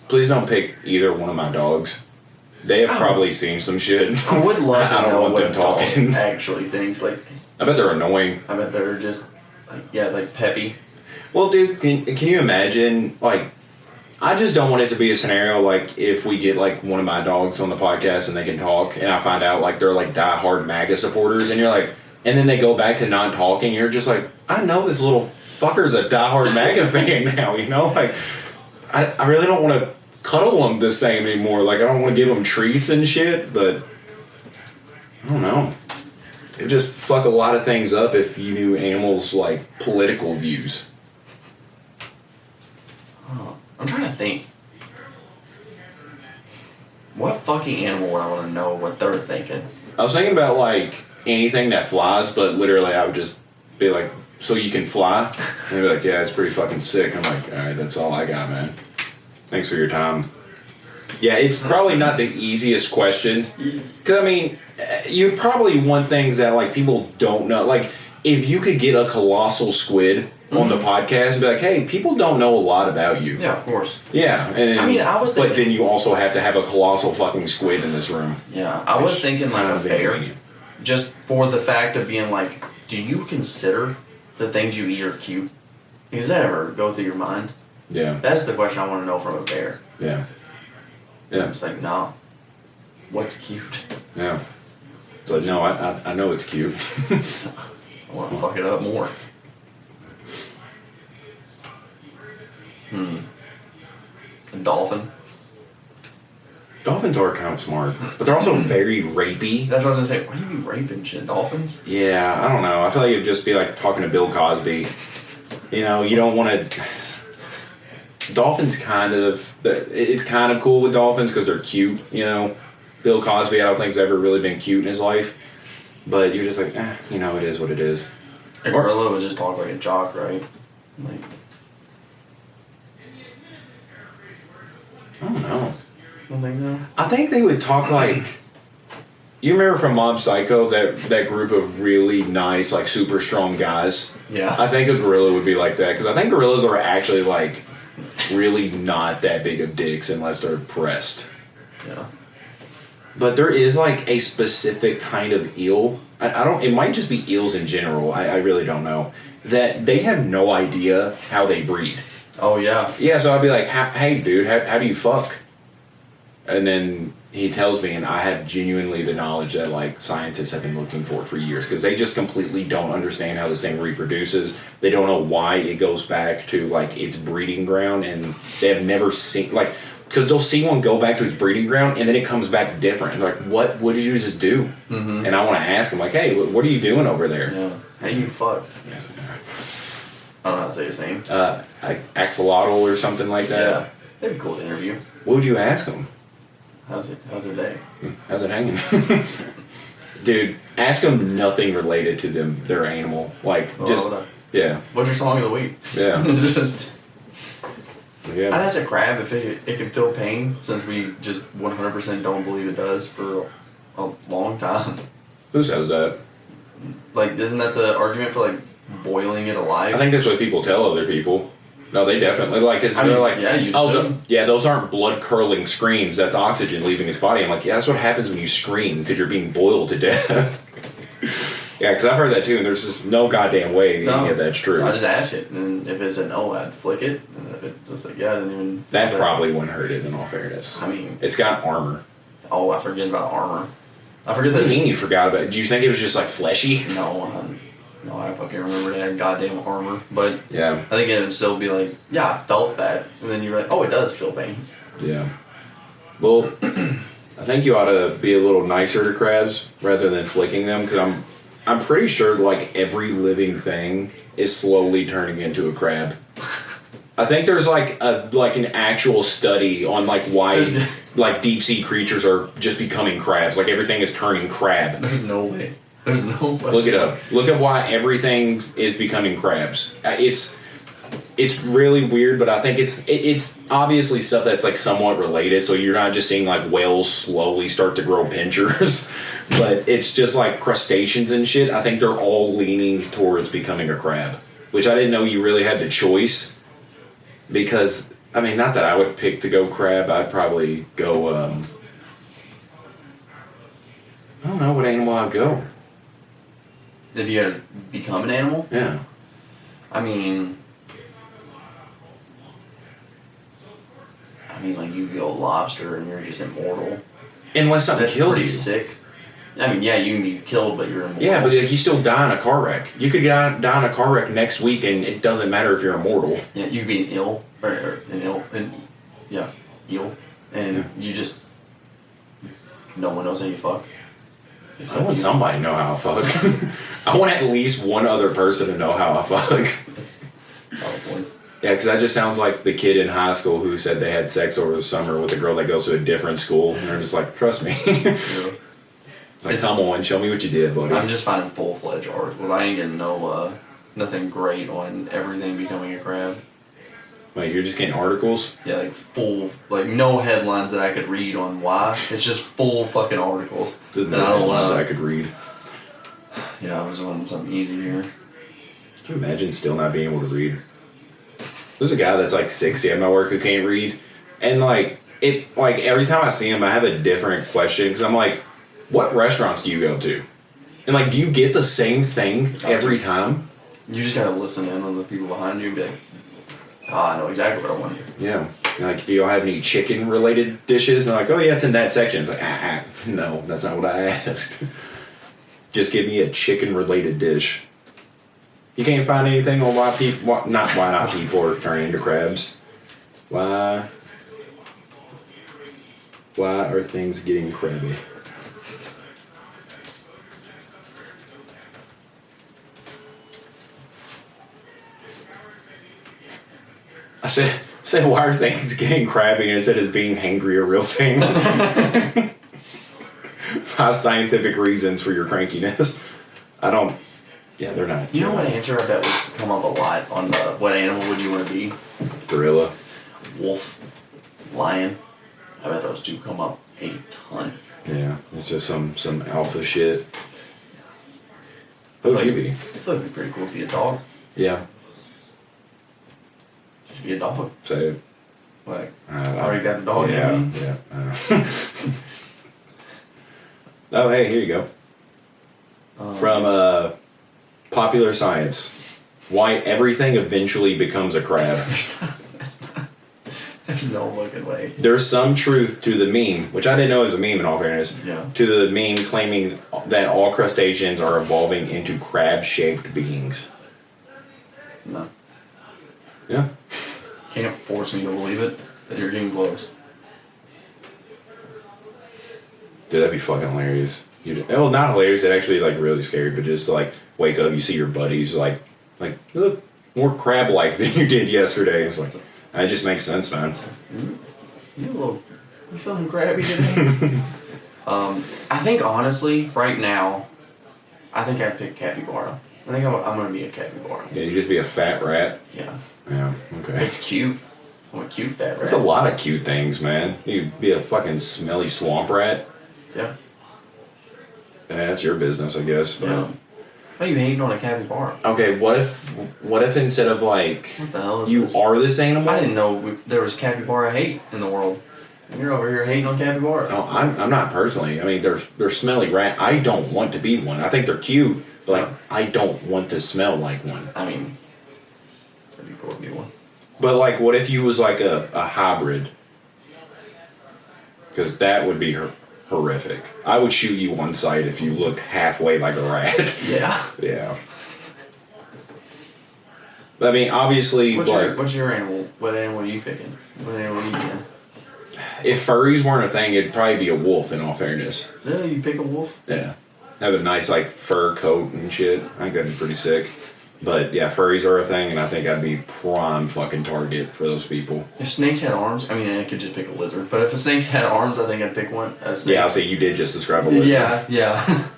Please don't pick either one of my dogs. They have probably seen some shit. I would love to know what them talking. actually thinks. Like, I bet they're annoying. I bet they're just, like peppy. Well, dude, can you imagine, like, I just don't want it to be a scenario like if we get, like, one of my dogs on the podcast and they can talk, and I find out, like, they're, like, diehard MAGA supporters, and you're like, and then they go back to non-talking, you're just like, I know this little fucker's a diehard MAGA fan now, you know? Like, I really don't want to cuddle them the same anymore. Like, I don't want to give them treats and shit, but I don't know. It would just fuck a lot of things up if you knew animals' like political views. Oh, I'm trying to think. What fucking animal would I want to know what they're thinking? I was thinking about like anything that flies, but literally I would just be like, so you can fly? And they'd be like, yeah, it's pretty fucking sick. I'm like, alright, that's all I got, man. Thanks for your time. Yeah, it's probably not the easiest question. Because, I mean, you probably want things that, like, people don't know. Like, if you could get a colossal squid on the podcast and be like, hey, people don't know a lot about you. Yeah, of course. Yeah. And then, I mean, I was thinking... But then you also have to have a colossal fucking squid in this room. Yeah, I was thinking, like, a bear. Just for the fact of being like, do you consider the things you eat are cute? Does that ever go through your mind? Yeah. That's the question I want to know from a bear. Yeah. Yeah. It's like, no. What's cute? Yeah. But no, I know it's cute. I want to fuck it up more. A dolphin. Dolphins are kind of smart, but they're also very rapey. That's what I was gonna say. Why do you be raping shit? Dolphins? Yeah, I don't know. I feel like it'd just be like talking to Bill Cosby. You know, you don't want to... Dolphins kind of... It's kind of cool with dolphins because they're cute, you know. Bill Cosby, I don't think, has ever really been cute in his life. But you're just like, you know, it is what it is. A gorilla would just talk like a jock, right? Like... I don't know. don't think so. I think they would talk like. You remember from Mob Psycho that group of really nice, like super strong guys? Yeah. I think a gorilla would be like that because I think gorillas are actually like really not that big of dicks unless they're pressed. Yeah. But there is like a specific kind of eel. I don't. It might just be eels in general. I really don't know. That they have no idea how they breed. Oh yeah. Yeah. So I'd be like, hey, dude, how do you fuck? And then he tells me, and I have genuinely the knowledge that like scientists have been looking for years because they just completely don't understand how this thing reproduces. They don't know why it goes back to like its breeding ground, and they have never seen like because they'll see one go back to its breeding ground and then it comes back different. And like, what did you just do? Mm-hmm. And I want to ask them like, hey, what are you doing over there? Yeah. How you fuck? I don't know how to say his name. Like axolotl or something like that. Yeah. That'd be cool to interview. What would you ask them? How's their day? How's it hanging? Dude, ask them nothing related to their animal. Like, yeah. What's your song of the week? Yeah. Yeah. I'd ask a crab if it can feel pain, since we just 100% don't believe it does for a long time. Who says that? Like, isn't that the argument for, like, boiling it alive? I think that's what people tell other people. No, they definitely like. Cause they're like, yeah, you yeah, those aren't blood curdling screams. That's oxygen leaving his body. I'm like, yeah, that's what happens when you scream because you're being boiled to death. Yeah, because I've heard that too, and there's just no goddamn way any of that's true. So I just ask it, and if it said no, I'd flick it, and if it was like yeah, I didn't even. That probably wouldn't hurt it. In all fairness, I mean, it's got armor. Oh, I forget about armor. I forget that. What do you mean you forgot about it? Do you think it was just like fleshy? No, I fucking remember it had goddamn armor. But yeah, I think it would still be like, yeah, I felt that. And then you're like, oh, it does feel pain. Yeah. Well, I think you ought to be a little nicer to crabs rather than flicking them, because I'm pretty sure like every living thing is slowly turning into a crab. I think there's like an actual study on like why like deep sea creatures are just becoming crabs. Like everything is turning crab. There's no way. There's no way. Look it up. Look at why everything is becoming crabs. It's really weird, but I think it's obviously stuff that's like somewhat related. So you're not just seeing like whales slowly start to grow pinchers, but it's just like crustaceans and shit. I think they're all leaning towards becoming a crab, which I didn't know you really had the choice. Because I mean, not that I would pick to go crab. I'd probably go. I don't know what animal I'd go. If you had to become an animal? Yeah. I mean, like you could go lobster and you're just immortal. Unless something kills you. That's pretty sick. I mean, yeah, you can be killed, but you're immortal. Yeah, but like, you still die in a car wreck. You could die in a car wreck next week, and it doesn't matter if you're immortal. Yeah, you could be an eel, eel, and you just no one knows how you fuck. I want somebody to know how I fuck. I want at least one other person to know how I fuck. Yeah, because that just sounds like the kid in high school who said they had sex over the summer with a girl that goes to a different school, and they're just like, trust me. Yeah. It's like, come on, show me what you did, buddy. I'm just finding full-fledged articles. I ain't getting nothing great on everything becoming a crab. Wait, you're just getting articles? Yeah, like no headlines that I could read on why. It's just full fucking articles. There's no headlines I could read. Yeah, I was wanting something easy here. Can you imagine still not being able to read? There's a guy that's like 60 at my work who can't read, and like every time I see him, I have a different question, because I'm like, what restaurants do you go to? And like, do you get the same thing every time? You just gotta listen in on the people behind you and be like, I know exactly what I want. Yeah. Like, do y'all have any chicken related dishes? And they're like, oh yeah, it's in that section. It's like, no, that's not what I asked. Just give me a chicken related dish. You can't find anything on why not people are turning into crabs. Why are things getting crabby? I said, why are things getting crabby? And it said, is being hangry a real thing? 5 scientific reasons for your crankiness. Yeah, they're not. You know what answer I bet would come up a lot on what animal would you want to be? Gorilla. Wolf. Lion. I bet those two come up a ton. Yeah, it's just some alpha shit. What would you be? I feel like it'd be pretty cool to be a dog. Yeah. Just be a dog. Say it. Like, I already got a dog yeah, in me. Yeah. Oh, hey, here you go. From Popular Science. Why everything eventually becomes a crab. There's no fucking way. There's some truth to the meme, which I didn't know was a meme in all fairness, to the meme claiming that all crustaceans are evolving into crab-shaped beings. No. Yeah. Can't force me to believe it, that you're getting close. Dude, that'd be fucking hilarious. Well, not hilarious, it'd actually be like really scary, but just like wake up, you see your buddies like you look more crab-like than you did yesterday. It's like, that just makes sense, man. You feeling crabby today? I think honestly, right now, I think I'd pick capybara. I think I'm gonna be a capybara. Yeah, you just be a fat rat. Yeah. Yeah, okay. It's cute. I'm a cute fat rat. There's a lot of cute things, man. You'd be a fucking smelly swamp rat. Yeah. Yeah, that's your business, I guess. But... Yeah. Why are you hating on a capybara? Okay, what if instead of like what the hell is you this? are this animal? I didn't know there was capybara hate in the world. And you're over here hating on capybaras. No, I'm not personally. I mean, they're smelly rat. I don't want to be one. I think they're cute, but like, I don't want to smell like one. I mean, that'd be cool to be one. But like, what if you was like a hybrid? Because that would be horrific. I would shoot you on sight if you looked halfway like a rat. Yeah. Yeah. I mean, obviously, what's your animal? What animal are you picking? What animal are you picking? If furries weren't a thing, it'd probably be a wolf, in all fairness. Really? You pick a wolf? Yeah. Have a nice, like, fur coat and shit. I think that'd be pretty sick. But, yeah, furries are a thing, and I think I'd be prime fucking target for those people. If snakes had arms, I mean, I could just pick a lizard. But if a snake had arms, I think I'd pick one. A snake. Yeah, I'll say you did just describe a lizard. Yeah.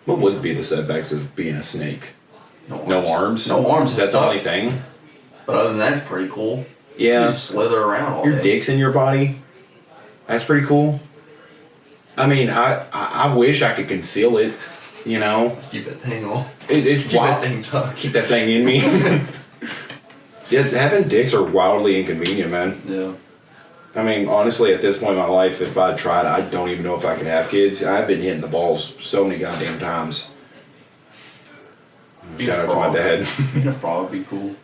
What would be the setbacks of being a snake? No arms. No arms? No arms. Is that the only thing? But other than that, it's pretty cool. Yeah. You just slither around all Your day. dick's in your body. That's pretty cool. I mean, I wish I could conceal it, you know? Keep it hang on. It's Keep wild. that thing tucked. Keep that thing in me. Yeah, having dicks are wildly inconvenient, man. Yeah. I mean, honestly, at this point in my life, if I tried, I don't even know if I could have kids. I've been hitting the balls so many goddamn times. Shout out to my dad. Being a frog would be cool.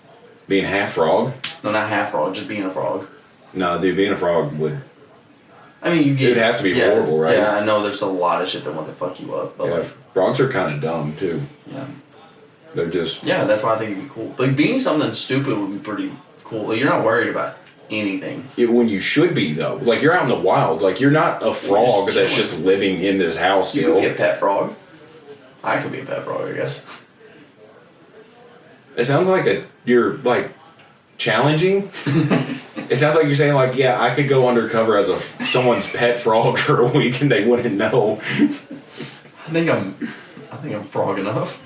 Being half frog? No, not half frog, just being a frog. No, dude, being a frog would... I mean, you get... It'd have to be horrible, right? Yeah, I know there's a lot of shit that want to fuck you up. But Yeah, frogs are kind of dumb, too. Yeah. They're just... Yeah, that's why I think it'd be cool. Like, being something stupid would be pretty cool. Like, you're not worried about anything. When you should be, though. Like, you're out in the wild. Like, you're not a frog just that's chilling. just living in this house You still. could be a pet frog. I could be a pet frog, I guess. It sounds like you're, like, challenging. It sounds like you're saying, like, yeah, I could go undercover as someone's pet frog for a week and they wouldn't know. I think I'm frog enough.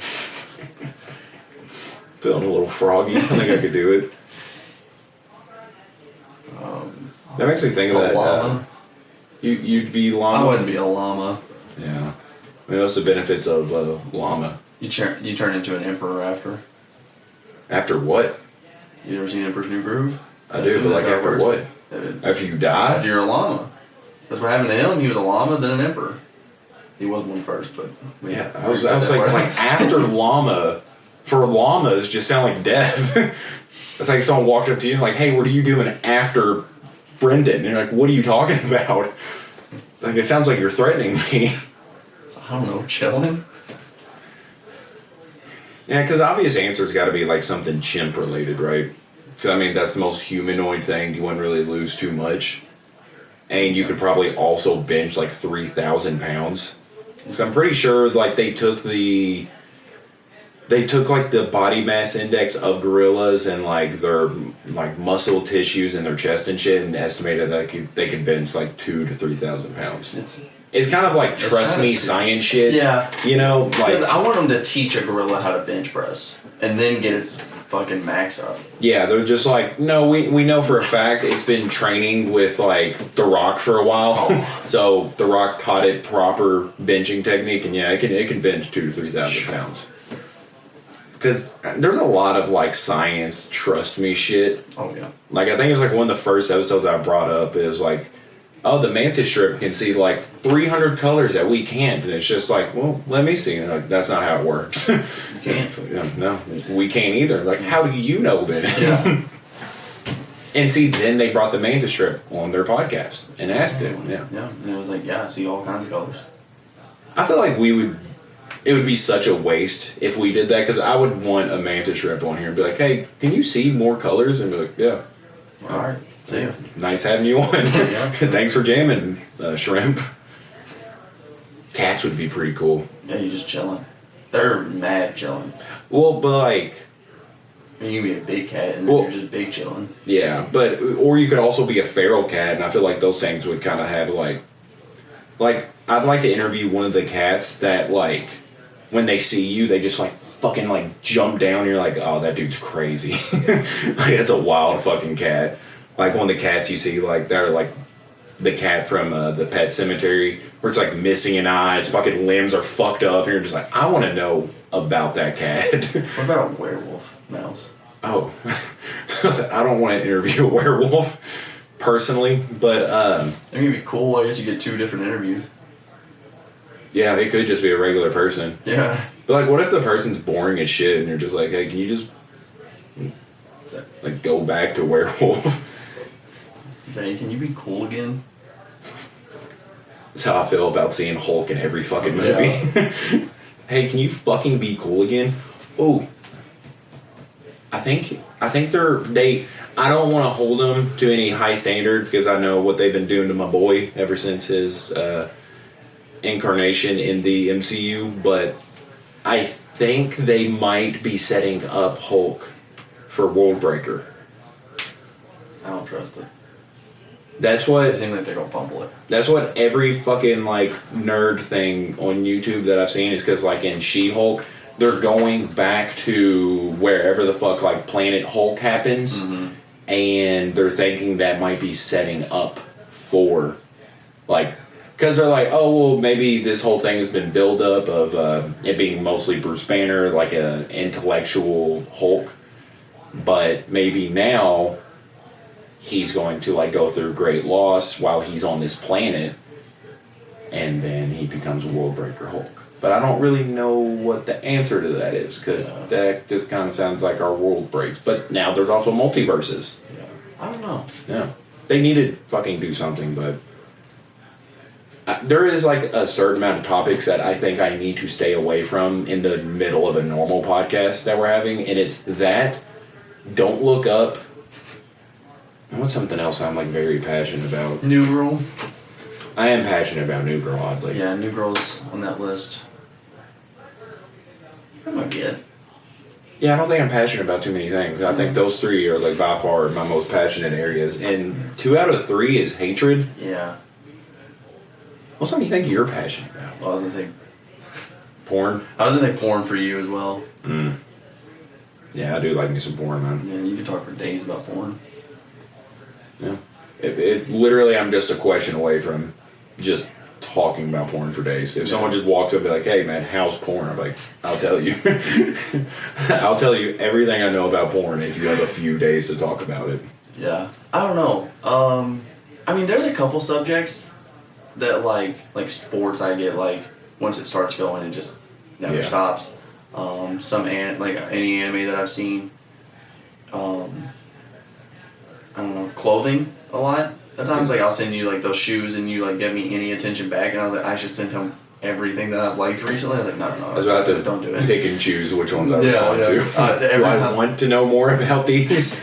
Feeling a little froggy. I think I could do it. That makes me think of that. Llama. You'd be llama? I wouldn't be a llama. Yeah. I mean, what's the benefits of llama? You turn into an emperor after. After what? You ever seen Emperor's New Groove? I do, but like how it after works. what? After you die? After you're a llama. That's what happened to him. He was a llama, then an emperor. He was one first, but yeah, I was like after llama. For llamas, just sound like death. It's like someone walked up to you and like, hey, what are you doing after Brenden? And you're like, what are you talking about? Like, it sounds like you're threatening me. I don't know, chilling. Yeah, because the obvious answer's got to be like something chimp related, right? Because I mean, that's the most humanoid thing. You wouldn't really lose too much. And you could probably also bench like 3,000 pounds. So I'm pretty sure like they took like the body mass index of gorillas and like their like muscle tissues in their chest and shit and estimated that they could bench like 2,000 to 3,000 pounds. It's kind of like trust me science shit. Yeah. You know, like I want them to teach a gorilla how to bench press and then get its fucking max up. Yeah, they're just like, no, we know for a fact it's been training with like The Rock for a while. So The Rock taught it proper benching technique, and yeah, it can bench 2,000 to 3,000 pounds. Because there's a lot of like science, trust me shit. Oh yeah. Like I think it was like one of the first episodes I brought up is like, oh, the mantis shrimp can see like 300 colors that we can't, and it's just like, well, let me see. And like, that's not how it works. You can't. No, we can't either. Like, how do you know, Ben? Yeah. And see, then they brought the mantis shrimp on their podcast and asked him. Yeah. Yeah. And it was like, yeah, I see all kinds of colors. I feel like it would be such a waste if we did that, because I would want a mantis shrimp on here and be like, hey, can you see more colors? And be like, yeah. All right. See ya. Nice having you on. Yeah. Thanks for jamming, shrimp. Cats would be pretty cool. Yeah, you're just chilling. They're mad chilling. Well, but like, I mean, you can be a big cat and then you're just big chilling. yeah, but or you could also be a feral cat, and I feel like those things would kind of have like I'd like to interview one of the cats that like when they see you, they just like fucking like jump down. And you're like, oh, that dude's crazy. Like that's a wild fucking cat. Like one of the cats you see, like they're like the cat from the Pet Cemetery, where it's like missing an eye, its fucking limbs are fucked up, and you're just like, I want to know about that cat. What about a werewolf mouse? Oh, I don't want to interview a werewolf personally, but I mean, it'd be cool. I guess you get 2 different interviews. yeah, it could just be a regular person. Yeah. But like, what if the person's boring as shit, and you're just like, hey, can you just like go back to werewolf? Hey, can you be cool again? That's how I feel about seeing Hulk in every fucking movie. Yeah. Hey, can you fucking be cool again? Oh, I think I don't want to hold them to any high standard, because I know what they've been doing to my boy ever since his incarnation in the MCU, but I think they might be setting up Hulk for World Breaker. I don't trust it. That's It what seems like they're gonna fumble it. That's what every fucking like nerd thing on YouTube that I've seen is, because like in She-Hulk, they're going back to wherever the fuck like Planet Hulk happens, and they're thinking that might be setting up for like, because they're like, oh well, maybe this whole thing has been build up of it being mostly Bruce Banner, like a intellectual Hulk, but maybe now he's going to like go through great loss while he's on this planet, and then he becomes a World Breaker Hulk. But I don't really know what the answer to that is, because that just kind of sounds like our world breaks. But now there's also multiverses. Yeah. I don't know. Yeah, they need to fucking do something, but there is like a certain amount of topics that I think I need to stay away from in the middle of a normal podcast that we're having, and it's that don't look up. What's something else I'm like very passionate about? New Girl. I am passionate about New Girl, oddly. Yeah, New Girl's on that list. That might be it. Yeah, I don't think I'm passionate about too many things. I think those 3 are like by far my most passionate areas, and 2 out of 3 is hatred. Yeah. What's something you think you're passionate about? Well, I was gonna say Porn? I was gonna say porn for you as well. Yeah, I do like me some porn, man. Yeah, you could talk for days about porn. Yeah. It literally, I'm just a question away from just talking about porn for days. If someone just walks up and be like, hey man, how's porn? I'm like, I'll tell you. I'll tell you everything I know about porn if you have a few days to talk about it. Yeah. I don't know. I mean, there's a couple subjects that like sports, I get like once it starts going, it just never stops. Like any anime that I've seen. I don't know, clothing a lot. At times, like I'll send you like those shoes, and you like give me any attention back, and I was like, I should send him everything that I've liked recently. I was like, no, I was about to don't do it. Pick and choose which ones I respond to. Do I want to know more about these?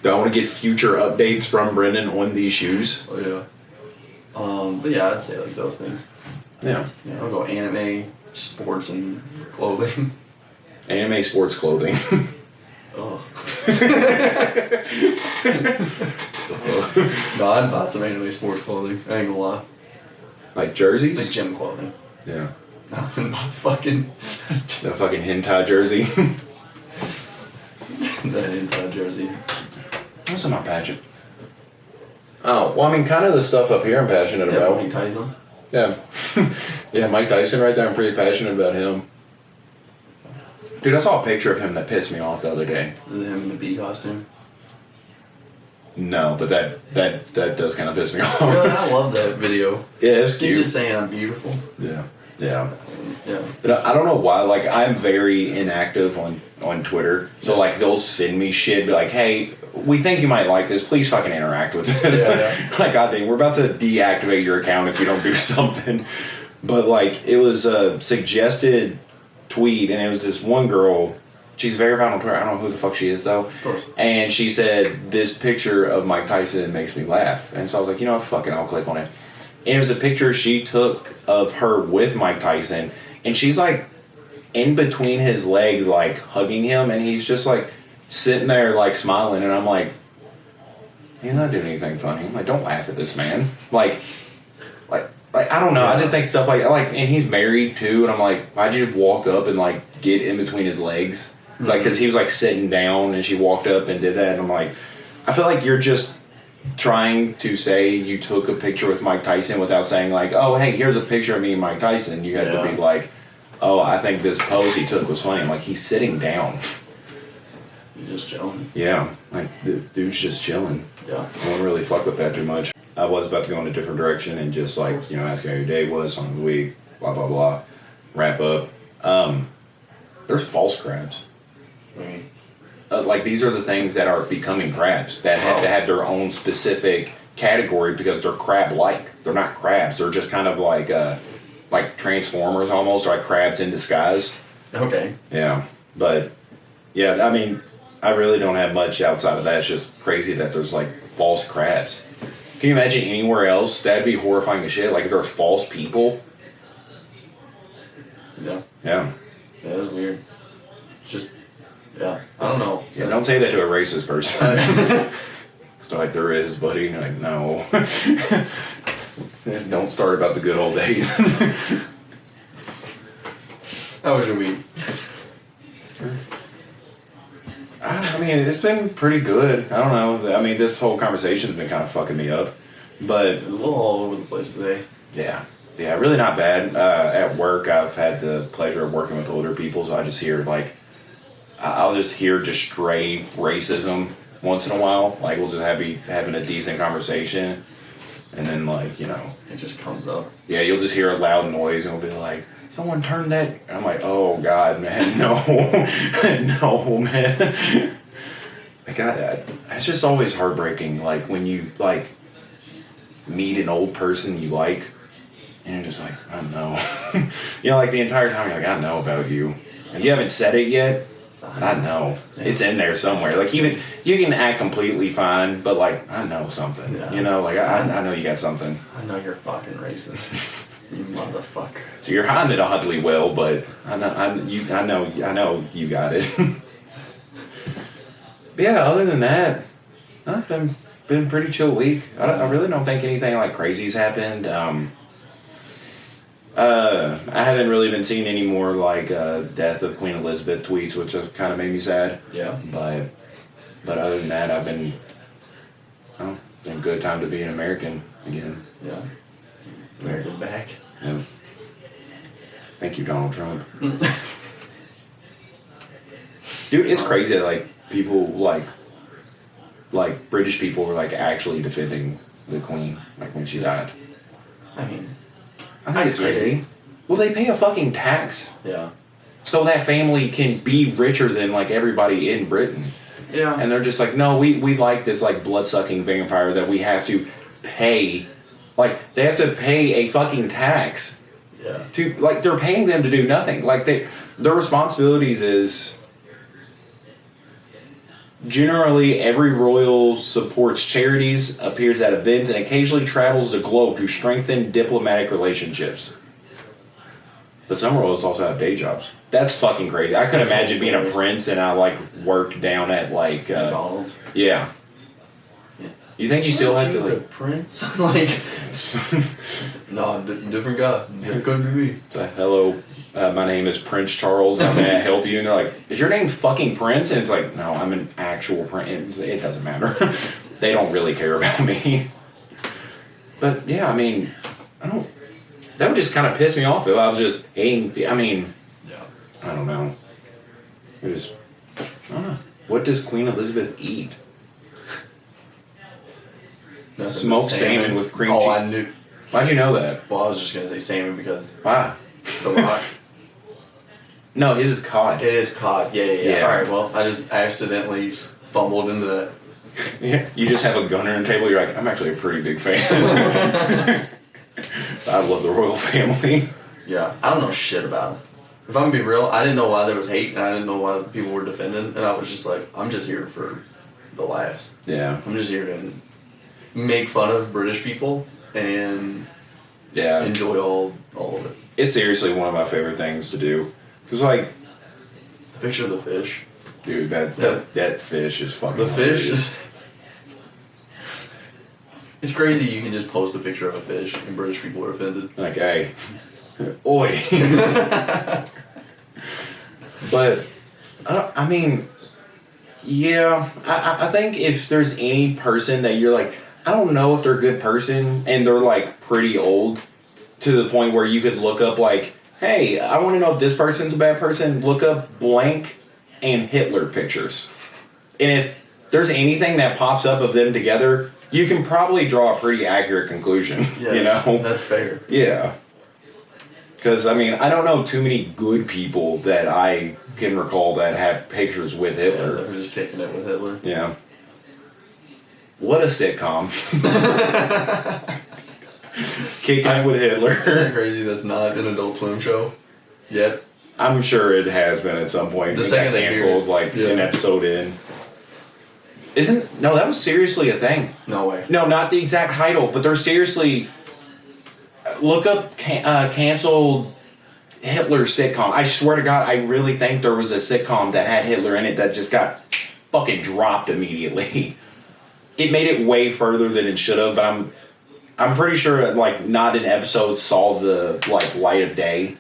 Do I want to get future updates from Brenden on these shoes? Oh yeah. But yeah, I'd say like those things. Yeah. Yeah, I'll go anime, sports, and clothing. Anime, sports, clothing. Ugh. No, I'd buy some anime sports clothing. I ain't gonna lie. Like jerseys? Like gym clothing. Yeah. No, I'm gonna buy fucking... The fucking hentai jersey. the inside jersey. What's not passionate? Oh, well, I mean, kind of the stuff up here I'm passionate about. Mike Tyson. Yeah. Yeah, Mike Tyson right there, I'm pretty passionate about him. Dude, I saw a picture of him that pissed me off the other day. Is it him in the bee costume? No, but that does kind of piss me off. Really, I love that video. Yeah, it's cute. He's just saying I'm beautiful. Yeah. Yeah. Yeah. But I don't know why, like, I'm very inactive on Twitter. So, like, they'll send me shit, be like, hey, we think you might like this. Please fucking interact with this. Yeah. Like, God dang, we're about to deactivate your account if you don't do something. But, like, it was a suggested tweet, and it was this one girl. She's verified on Twitter. I don't know who the fuck she is, though. Of course. And she said, this picture of Mike Tyson makes me laugh. And so I was like, you know what, fuck it, I'll click on it. And it was a picture she took of her with Mike Tyson. And she's like in between his legs, like hugging him. And he's just like sitting there, like smiling. And I'm like, he's not doing anything funny. I'm like, don't laugh at this man. Like I don't know. I just think stuff like, and he's married too. And I'm like, why'd you walk up and like get in between his legs? Like, cause he was like sitting down and she walked up and did that. And I'm like, I feel like you're just trying to say you took a picture with Mike Tyson without saying like, oh, hey, here's a picture of me and Mike Tyson. You have to be like, oh, I think this pose he took was funny. I'm like, he's sitting down. He's just chilling. Yeah. Like, the dude's just chilling. Yeah. I won't really fuck with that too much. I was about to go in a different direction and just like, you know, ask how your day was, song of the week, blah, blah, blah. Wrap up. There's false crabs. Like, these are the things that are becoming crabs that have to have their own specific category because they're crab-like. They're not crabs. They're just kind of like Transformers almost, or like crabs in disguise. Okay. Yeah. But, yeah, I mean, I really don't have much outside of that. It's just crazy that there's, like, false crabs. Can you imagine anywhere else? That'd be horrifying as shit. Like, if there's false people. Yeah. Yeah. Yeah, that's weird. Just, yeah, I don't know. Yeah, don't say that to a racist person. It's like, there is, buddy. And you're like, no. Don't start about the good old days. How was your week? I mean, it's been pretty good. I don't know. I mean, this whole conversation's been kind of fucking me up. But It's a little all over the place today. yeah, really not bad. At work, I've had the pleasure of working with older people, so I just hear, like, I'll just hear just stray racism once in a while. Like, we'll just be having a decent conversation, and then, like, you know, It just comes up. yeah, you'll just hear a loud noise, and it'll be like, someone turn that. I'm like, oh God, man, no, no, man. Like, it's just always heartbreaking. Like, when you like meet an old person you like, and you're just like, I know. You know, like the entire time you're like, I know about you. And you haven't said it yet. I know. It's in there somewhere. Like, even you can act completely fine, but like, I know something. Yeah. You know, like I know you got something. I know you're fucking racist. You motherfucker. So you're hiding it oddly well, but I know you got it. But yeah, other than that, it's been pretty chill week. I really don't think anything like crazy's happened. I haven't really been seeing any more like death of Queen Elizabeth tweets, which have kind of made me sad. Yeah. But other than that, I've been been a good time to be an American again. Yeah. America's back. Yeah. Thank you, Donald Trump. Dude, it's crazy that like people like British people were like actually defending the Queen like when she died. I mean, I think it's crazy. Well, they pay a fucking tax yeah. so that family can be richer than like everybody in Britain. Yeah. And they're just like, no, we like this like blood-sucking vampire that we have to pay. Like, they have to pay a fucking tax. Yeah. To like, they're paying them to do nothing. Like, their responsibilities is generally every royal supports charities, appears at events, and occasionally travels the globe to strengthen diplomatic relationships. But some royals also have day jobs. That's fucking crazy. I couldn't imagine being a prince and I like work down at like McDonald's. Yeah. You think you still have to the like prince? Like, no, different guy. It couldn't be me. say hello, my name is Prince Charles. I'm gonna help you. And they're like, is your name fucking Prince? And it's like, no, I'm an actual prince. It doesn't matter. They don't really care about me. But yeah, I mean, that would just kind of piss me off if I was just hating. I mean, yeah. I don't know. I don't know. What does Queen Elizabeth eat? Smoked salmon with cream cheese. Oh, I knew. Why'd you know that? Well, I was just gonna say salmon because Why? The Rock. No, his is cod. It is cod. Yeah. All right. Well, I just accidentally fumbled into that. Yeah, you just have a gunner on the table. You're like, I'm actually a pretty big fan. I love the royal family. Yeah, I don't know shit about it. If I'm gonna be real, I didn't know why there was hate, and I didn't know why people were defending, and I was just like, I'm just here for the laughs. Yeah. I'm just here to make fun of British people and enjoy all of it. It's seriously one of my favorite things to do. Cause like the picture of the fish. Dude, that fish is fucking the fish hilarious. is it's crazy you can just post a picture of a fish and British people are offended. Like, hey, oi. But I mean, yeah, I think if there's any person that you're like, I don't know if they're a good person and they're like pretty old to the point where you could look up like, hey, I want to know if this person's a bad person, look up blank and Hitler pictures. And if there's anything that pops up of them together, you can probably draw a pretty accurate conclusion. Yes, you know? That's fair. Yeah. Because, I mean, I don't know too many good people that I can recall that have pictures with Hitler. Yeah, they're just kicking it with Hitler. Yeah. What a sitcom. Kicking it with Hitler. Isn't that crazy that's not an Adult Swim show yet? I'm sure it has been at some point. The second they canceled, like an episode in. No, that was seriously a thing. No way. No, not the exact title, but they're seriously. Look up canceled Hitler sitcom. I swear to God, I really think there was a sitcom that had Hitler in it that just got fucking dropped immediately. It made it way further than it should have, but I'm pretty sure like not an episode saw the like light of day.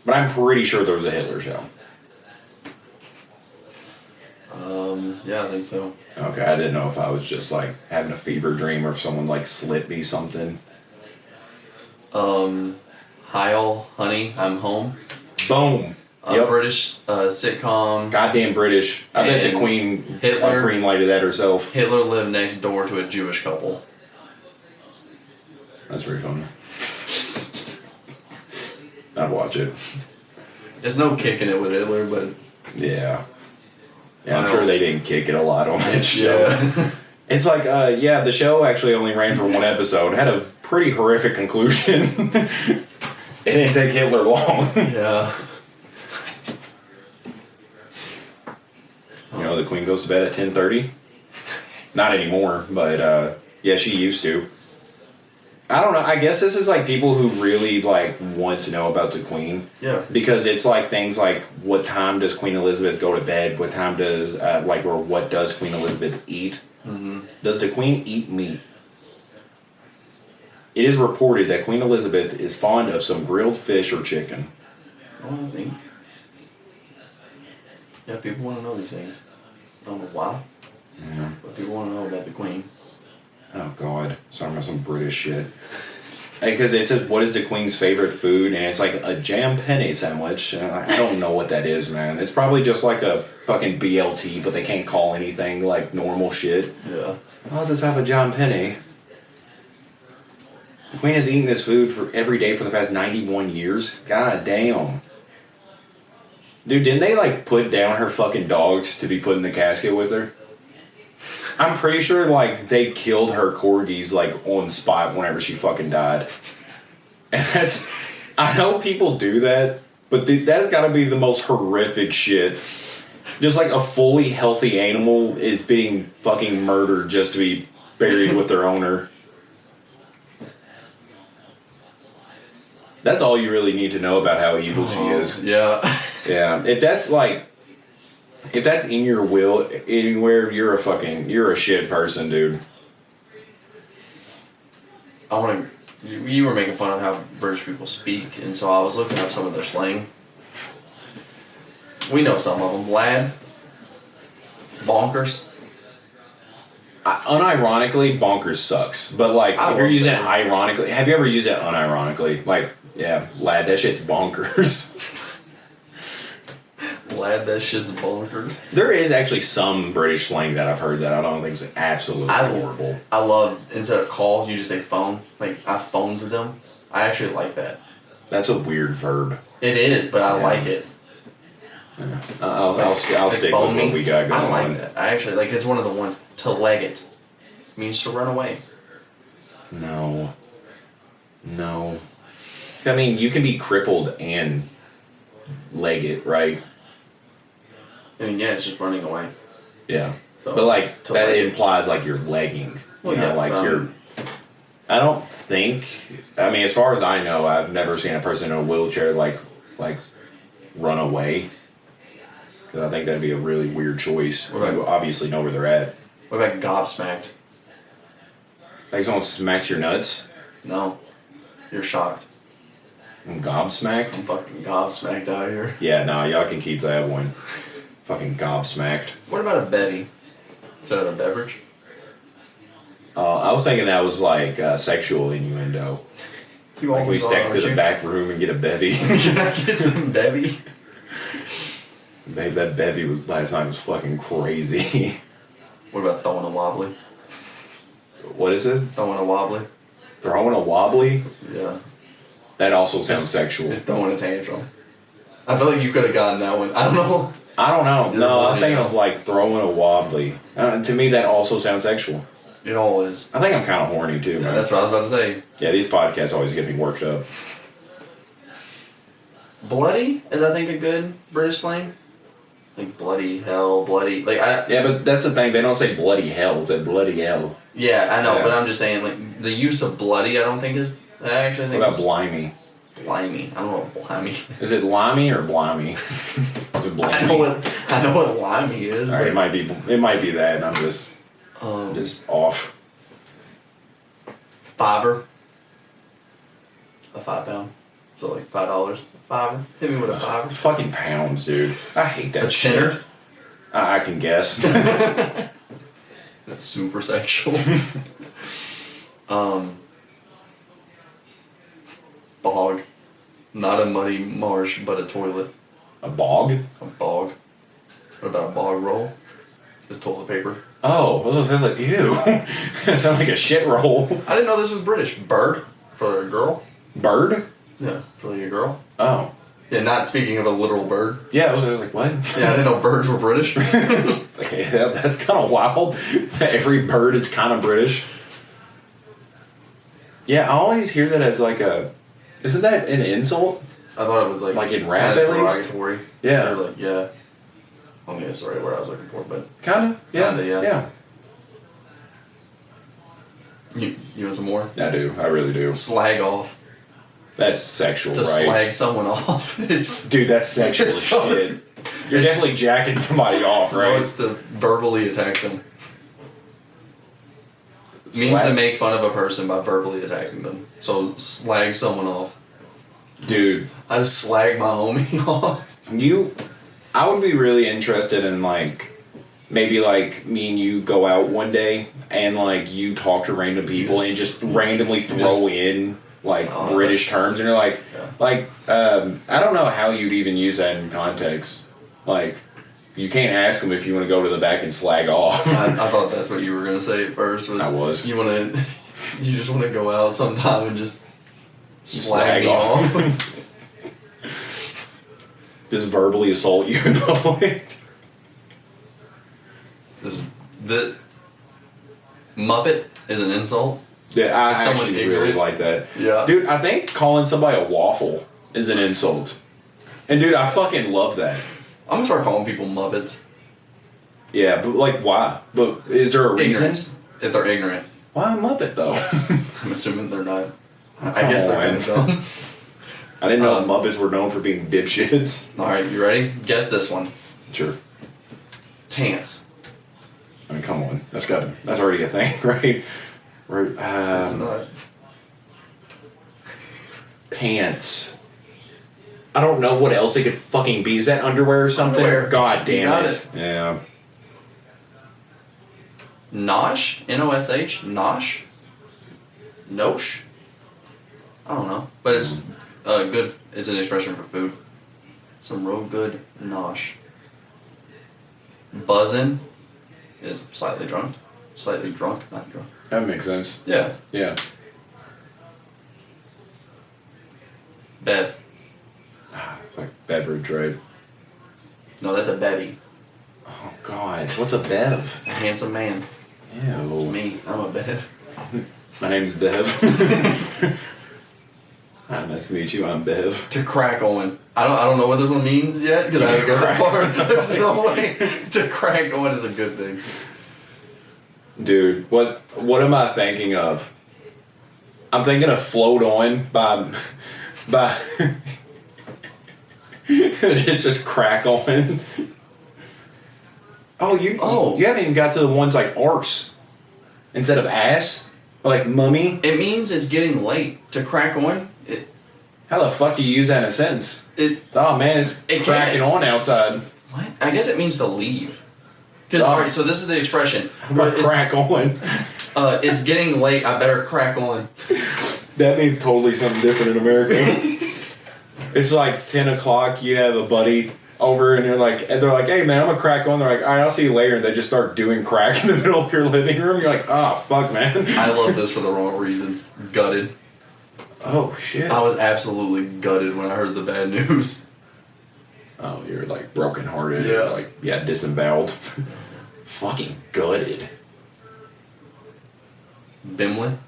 But I'm pretty sure there was a Hitler show. Yeah, I think so. Okay, I didn't know if I was just like having a fever dream or if someone like slipped me something. Heil, honey, I'm home. Boom. A British sitcom. Goddamn British. I bet the Queen Hitler green lighted that herself. Hitler lived next door to a Jewish couple. That's pretty funny. I'd watch it. There's no kicking it with Hitler, but yeah, I'm sure they didn't kick it a lot on that show. Yeah. It's like, the show actually only ran for one episode. It had a pretty horrific conclusion. It didn't take Hitler long. Yeah. You know, the Queen goes to bed at 10:30. Not anymore, but yeah, she used to. I don't know. I guess this is like people who really like want to know about the Queen. Yeah. Because it's like things like what time does Queen Elizabeth go to bed? What time does or what does Queen Elizabeth eat? Mm-hmm. Does the Queen eat meat? It is reported that Queen Elizabeth is fond of some grilled fish or chicken. Oh, that's neat. Yeah, people want to know these things. I don't know why. Yeah. But people want to know about the Queen. Oh God, sorry about some British shit. Because it says, what is the Queen's favorite food? And it's like a jam penne sandwich. And I don't know what that is, man. It's probably just like a fucking BLT, but they can't call anything like normal shit. Yeah. I'll just have a jam penne. The Queen has eaten this food for every day for the past 91 years. God damn. Dude, didn't they like put down her fucking dogs to be put in the casket with her? I'm pretty sure, like, they killed her corgis, like, on spot whenever she fucking died. And that's... I know people do that, but that's gotta be the most horrific shit. Just, like, a fully healthy animal is being fucking murdered just to be buried with their owner. That's all you really need to know about how evil she is. Yeah. Yeah. If that's in your will, anywhere, you're a shit person, dude. I want to You were making fun of how British people speak, and so I was looking up some of their slang. We know some of them. Lad. Bonkers. Unironically, bonkers sucks. But like, if you're using it ironically, have you ever used it unironically? Like, yeah, lad, that shit's bonkers. Lad, that shit's bonkers. There is actually some British slang that I've heard that I don't think is absolutely horrible. I love, instead of call, you just say phone. Like, I phoned them. I actually like that. That's a weird verb. It is, but I like it. Yeah. I'll stick with what we got going on. I like that. I actually, like, it's one of the ones, to leg it. Means to run away. No. I mean, you can be crippled and leg it, right? I mean, yeah, it's just running away. Yeah. So, but like that leg implies like you're legging. Well, You know, yeah, like you're. I don't think. I mean, as far as I know, I've never seen a person in a wheelchair like run away. Because I think that'd be a really weird choice. What about- You obviously know where they're at. What about gobsmacked? Like someone smacks your nuts. No. You're shocked. I'm gobsmacked. I'm fucking gobsmacked out here. Yeah, nah, y'all can keep that one. Fucking gobsmacked. What about a bevy? Is that a beverage? I was thinking that was like sexual innuendo. You Like we always step are, to the aren't back room and get a bevy. Can I get some bevy? Babe, that bevy was last night was fucking crazy. What about throwing a wobbly? What is it? Throwing a wobbly? Throwing a wobbly? Yeah. That also sounds sexual. It's throwing a tantrum. I feel like you could have gotten that one. I don't know. I don't know. No, I was thinking of like throwing a wobbly. To me, that also sounds sexual. It all is. I think I'm kind of horny too, Yeah, man. that's what I was about to say. Yeah, these podcasts always get me worked up. Bloody is, I think, a good British slang. Like bloody hell, bloody. Like Yeah, but that's the thing. They don't say bloody hell. It's a bloody hell. Yeah, I know, Yeah. but I'm just saying, like, the use of bloody, I don't think is. I actually think What about it's blimey? blimey. I don't know what blimey. Is it limey or blimey? Is it blimey? I know what limey is. All right, but, it might be that, and I'm just off. $5. A 5 pound. So like $5. $5. Hit me with a $5. Fucking pounds, dude. I hate that A shit. chinner? I can guess. That's super sexual. Bog. Not a muddy marsh, but a toilet. A bog? A bog. What about a bog roll? Just toilet paper. Oh, I was like, ew. It sounds like a shit roll. I didn't know this was British. Bird for a girl. Bird? Yeah, for like a girl. Oh. Yeah, not speaking of a literal bird. Yeah, I was like, what? Yeah, I didn't know birds were British. Okay, that's kind of wild. Every bird is kind of British. Yeah, I always hear that as like a... Isn't that an insult? I thought it was like in rap, kind of at least? derogatory. Yeah. They're like, yeah. I don't think that's the right word I was looking for, but Kind of? Yeah. Kinda, yeah. Yeah. you want some more? I do. I really do. Slag off. That's sexual, To right? slag someone off. It's, Dude, that's sexual as shit. You're definitely jacking somebody off, no, right? it's to verbally attack them. Means to make fun of a person by verbally attacking them. So slag someone off. Dude, I just slag my homie off. I would be really interested in like maybe like me and you go out one day and like you talk to random people and just randomly throw in like British terms and you're like I don't know how you'd even use that in context. Like you can't ask them if you want to go to the back and slag off. I thought that's what you were gonna say at first. You just want to go out sometime and just slag me off. Just verbally assault you in public. The Muppet is an insult. Yeah, I Someone actually really ignorant. like that. Yeah. Dude, I think calling somebody a waffle is an insult. And dude, I fucking love that. I'm gonna start calling people Muppets. Yeah, but like why? But is there a reason? Ignorance. If they're ignorant. Why a Muppet though? I'm assuming they're not. I Come guess they're on. kind of dumb. I didn't know Muppets were known for being dipshits. Alright, you ready? Guess this one. Sure. Pants. I mean, come on. That's already a thing, right? Right. It's not. pants. I don't know what else it could fucking be. Is that underwear or something? Underwear. God You got damn it. Yeah. Nosh? Nosh? Nosh? Nosh? I don't know. But it's good. It's an expression for food. Some real good nosh. Buzzin' is slightly drunk. Slightly drunk, not drunk. That makes sense. Yeah. Yeah. Bev. It's like beverage, right? No, that's a bevy. Oh God, what's a bev? A handsome man. Ew. Me, I'm a bev. My name's Bev. Hi, nice to meet you. I'm Bev. To crack on. I don't know what this one means yet because I haven't got that far. So there's no way. To crack on is a good thing. Dude, what am I thinking of? I'm thinking of "Float On" by it's just crack on. You haven't even got to the ones like arse instead of ass, or like mummy. It means it's getting late. To crack on. How the fuck do you use that in a sentence? Oh man, it's cracking on outside. What? I guess it means to leave. Because Oh. alright, so this is the expression. How about crack on? It's getting late. I better crack on. That means totally something different in America. It's like 10 o'clock. You have a buddy over, and they're like, "Hey man, I'm gonna crack on." They're like, "All right, I'll see you later." And they just start doing crack in the middle of your living room. You're like, "Oh fuck, man." I love this for the wrong reasons. Gutted. Oh shit. I was absolutely gutted when I heard the bad news. Oh, you're like brokenhearted. Yeah. Disemboweled. Fucking gutted. Bimley.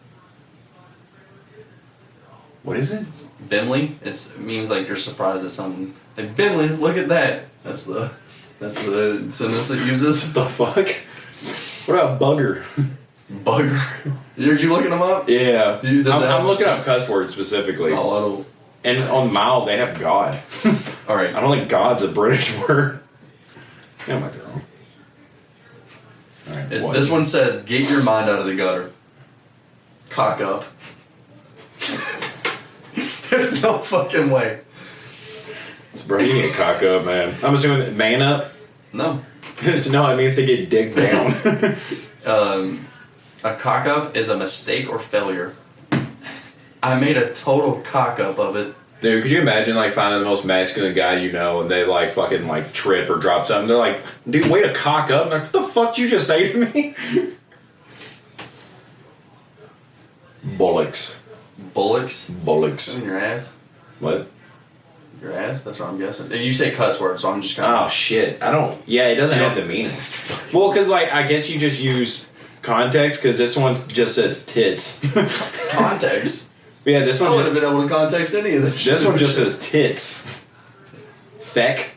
What is it? Bimley. It means like you're surprised at something. Like Bimley, look at that. That's the sentence it uses. What the fuck? What about bugger? Bugger. You looking them up? Yeah. I'm looking up sense? cuss words specifically. No, I don't. And on Mile, they have God. All right. I don't think God's a British word. Yeah, I might be wrong. All right, what? This one says, "Get your mind out of the gutter." Cock up. There's no fucking way. Bro, you need a cock up, man. I'm assuming that man up? No. No, it means to get dick down. A cock up is a mistake or failure. I made a total cock up of it. Dude, could you imagine like finding the most masculine guy you know and they like fucking like trip or drop something? They're like, "Dude, way to cock up." I'm like, "What the fuck did you just say to me?" Bullocks. Bullocks? Bullocks. In your ass? What? Your ass? That's what I'm guessing. You say cuss words, so I'm just kind Oh of... shit. It doesn't have the meaning. Well, because like I guess you just use context because this one just says tits. Context? Yeah, this I one wouldn't have been able to context any of this shit. This one just says tits. Feck.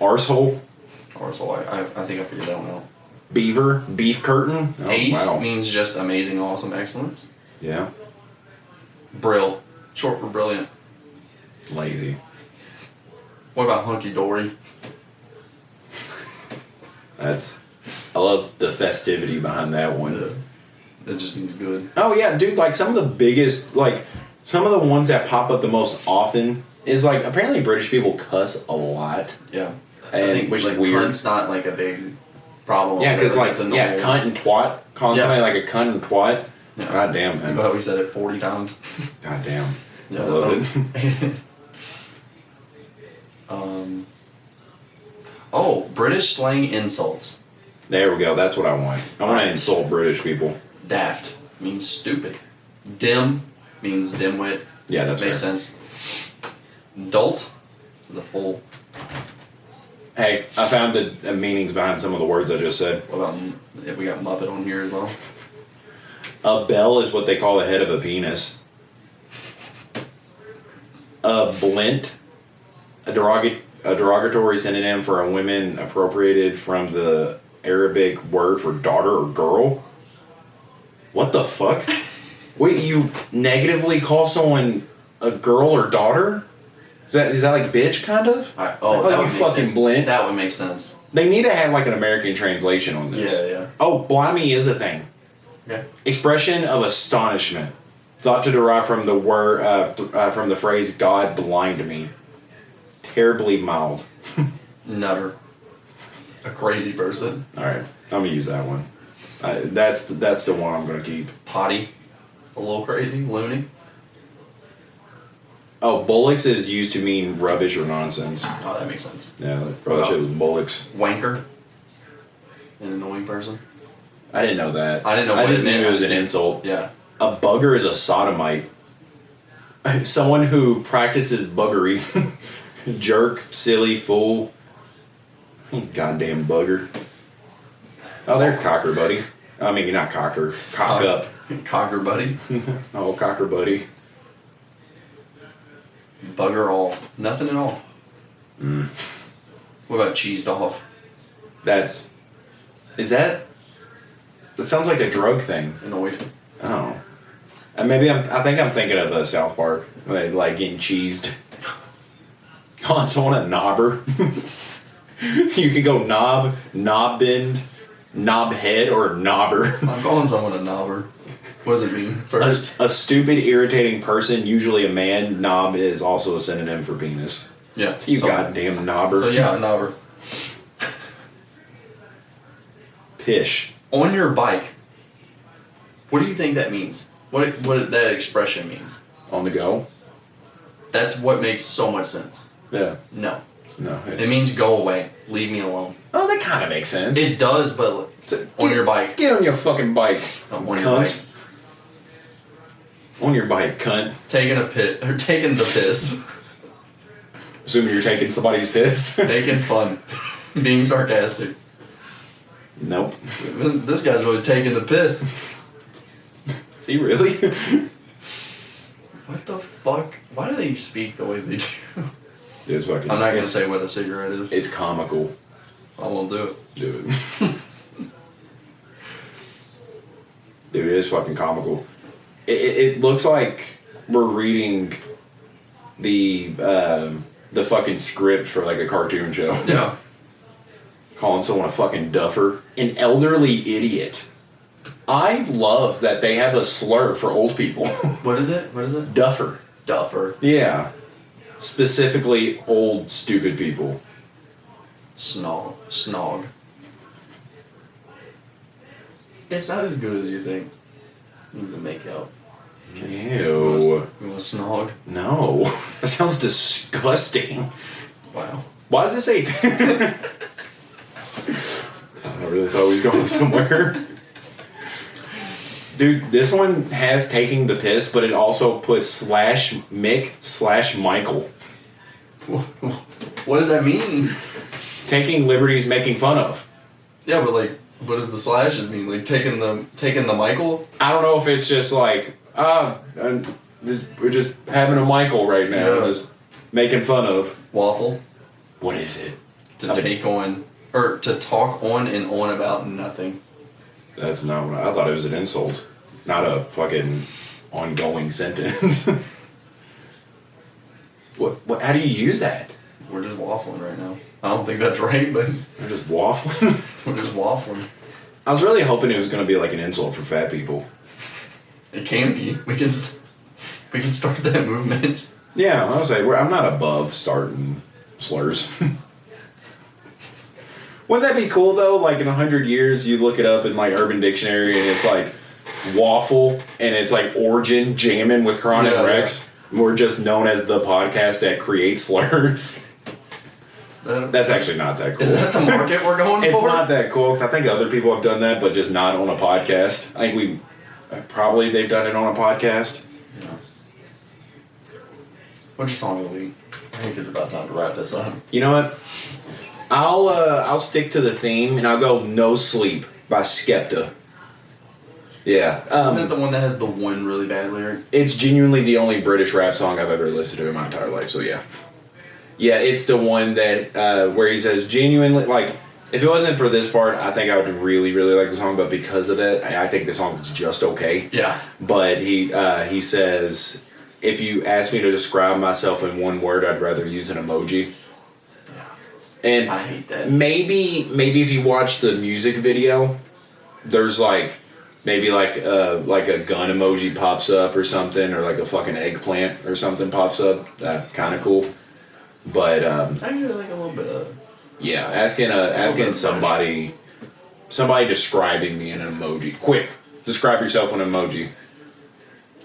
Arsehole. Arsehole. I think I figured that one out. Beaver. Beef curtain. Oh, Ace wow. means just amazing, awesome, excellent. Yeah. Brill. Short for brilliant. Lazy. What about hunky-dory? I love the festivity behind that one. Yeah. It just means good. Oh yeah, dude, like some of the biggest, like some of the ones that pop up the most often is like apparently British people cuss a lot. Yeah. And, I think which like, is weird. cunt's not like a big problem. Yeah, because like, It's a normal cunt and twat. Calling somebody like a cunt and twat. Yeah. God damn, man. But we said it 40 times. God damn. Yeah, I love it. British slang insults. There we go. That's what I want. I want to insult British people. Daft means stupid. Dim means dimwit. Yeah, that's Makes fair. sense. Dolt is a fool. Hey, I found the meanings behind some of the words I just said. What about if we got Muppet on here as well? A bell is what they call the head of a penis. A blint, a derogatory synonym for a woman appropriated from the Arabic word for daughter or girl. What the fuck? Wait, you negatively call someone a girl or daughter? Is that like bitch kind of? That you would make fucking sense. blint. That would make sense. They need to have like an American translation on this. Yeah. Oh, blimey is a thing. Okay. Expression of astonishment. Thought to derive from the word from the phrase "God blind me." Terribly mild. Nutter. A crazy person. All right, I'm gonna use that one. That's the one I'm gonna keep. Potty. A little crazy. Loony. Oh, bullocks is used to mean rubbish or nonsense. Oh, that makes sense. Yeah, probably should have bullocks. Wanker. An annoying person. I didn't know that. I didn't know I what just it meant. knew it was an insult. Yeah. A bugger is a sodomite. Someone who practices buggery. Jerk, silly, fool. Goddamn bugger. Oh, there's Cocker Buddy. I mean, not Cocker. Cock up. Cocker buddy. Oh, Cocker Buddy. Bugger all. Nothing at all. Mm. What about cheesed off? Is that sounds like a drug thing. Annoyed. Oh. And maybe I think I'm thinking of South Park. Like getting cheesed. Calling someone a knobber. You could go knob bend, knob head, or knobber. I'm calling someone a knobber. What does it mean first? A stupid, irritating person, usually a man. Knob is also a synonym for penis. Yeah. You goddamn knobber. So yeah, a knobber. Pish. On your bike. What do you think that means? What that expression means? On the go? That's what makes so much sense. Yeah. No. No. It means go away. Leave me alone. Oh, that kind of makes sense. It does, but on your bike. Get on your fucking bike. On cunt. your bike. On your bike, cunt. Taking the piss. Assuming you're taking somebody's piss. Making fun. Being sarcastic. Nope. This guy's really taking the piss. Is he really? What the fuck? Why do they speak the way they do? It's fucking. I'm not gonna say what a cigarette is. It's comical. I won't do it. Do it. Dude, it is fucking comical. It looks like we're reading the fucking script for like a cartoon show. Yeah. Calling someone a fucking duffer. An elderly idiot. I love that they have a slur for old people. What is it? Duffer. Duffer. Yeah. Specifically old, stupid people. Snog. It's not as good as you think. You can make out. Ew. You want to snog? No. That sounds disgusting. Wow. Why does this say... I really thought we was going somewhere. Dude, this one has taking the piss, but it also puts /Mick/Michael. What does that mean? Taking liberties, making fun of. Yeah, but like, what does the slashes mean? Like taking the Michael? I don't know if it's just like, we're just having a Michael right now, just making fun of. Waffle. What is it? To talk on and on about nothing. That's not what I thought. It was an insult, not a fucking ongoing sentence. What? How do you use that? We're just waffling right now. I don't think that's right, but They're just waffling. we're just waffling. I was really hoping it was going to be like an insult for fat people. It can be. We can start that movement. Yeah, I was like, I'm not above starting slurs. Wouldn't that be cool though? Like in 100 years, you look it up in like Urban Dictionary, and it's like waffle, and it's like origin Jammin with Kron Rex. Yeah. We're just known as the podcast that creates slurs. That's actually not that cool. Is that the market we're going for? It's not that cool because I think other people have done that, but just not on a podcast. I think they've done it on a podcast. Yeah. What's your song of the week? I think it's about time to wrap this up. You know what? I'll stick to the theme and I'll go "No Sleep" by Skepta. Yeah. Isn't that the one that has the one really bad lyric? It's genuinely the only British rap song I've ever listened to in my entire life, so yeah. Yeah, it's the one that where he says genuinely, like, if it wasn't for this part, I think I would really, really like the song, but because of that, I think the song is just okay. Yeah. But he says, if you ask me to describe myself in one word, I'd rather use an emoji. And I hate that. Maybe if you watch the music video, there's like maybe like a gun emoji pops up or something, or like a fucking eggplant or something pops up. That's kind of cool. But I usually like a little bit of. Yeah, asking somebody describing me in an emoji. Quick, describe yourself in an emoji.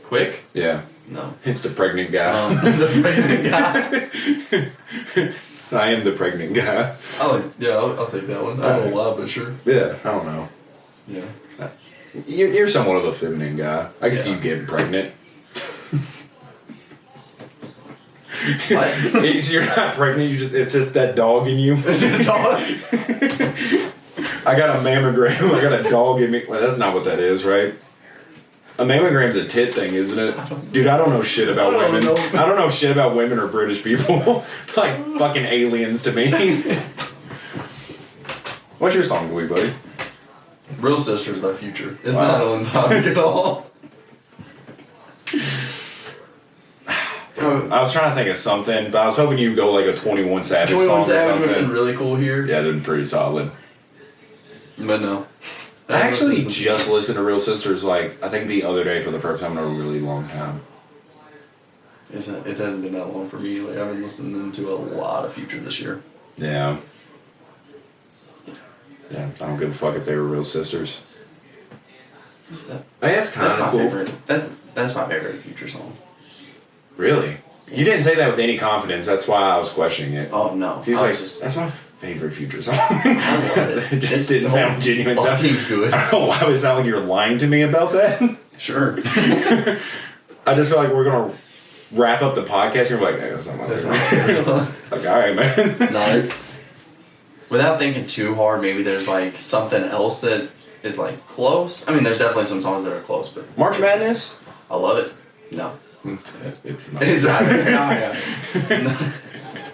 Quick? Yeah. No. It's the pregnant guy. The pregnant guy. I am the pregnant guy. I'll take that one. I don't know why, but sure. Yeah, I don't know. Yeah. You're somewhat of a feminine guy. I can see you getting pregnant. You're not pregnant. It's just that dog in you. Is it a dog? I got a mammogram. I got a dog in me. Well, that's not what that is, right? A mammogram's a tit thing, isn't it? Dude, I don't know shit about women. I don't know shit about women or British people. Like fucking aliens to me. What's your song, Louis, buddy? Real Sisters by Future. It's not on topic at all. I was trying to think of something, but I was hoping you'd go like a 21 Savage song or 21 Savage something. would have been really cool here. Yeah, they've been pretty solid. But no. I actually just listened to Real Sisters, like, I think the other day for the first time in a really long time. It hasn't been that long for me. Like, I've been listening to a lot of Future this year. Yeah. Yeah, I don't give a fuck if they were Real Sisters. What's that? Hey, that's kind of cool. Favorite. That's my favorite Future song. Really? You didn't say that with any confidence. That's why I was questioning it. Oh no. He was like, that's my favorite Future song. I love it. It just didn't sound genuine. Fucking good. I don't know why it sound like you're lying to me about that. Sure. I just feel like we're gonna wrap up the podcast and you're like, hey, that's not my favorite song. Like, alright, man. No, it's without thinking too hard, maybe there's like something else that is like close. I mean, there's definitely some songs that are close, but March Madness? I love it. No. It's not. Exactly.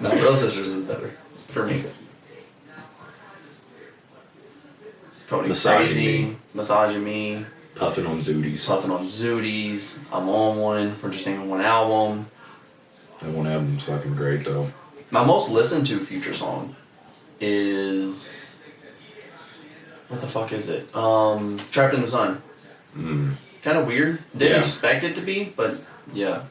No, Real Sisters is better for me. Cody Crazy, Massaging Me, Puffin' on Zooties. Puffin' on Zooties, I'm on one for just naming one album. That one album's fucking great though. My most listened to Future song is what the fuck is it? Trapped in the Sun. Kind of weird. Didn't expect it to be, but yeah.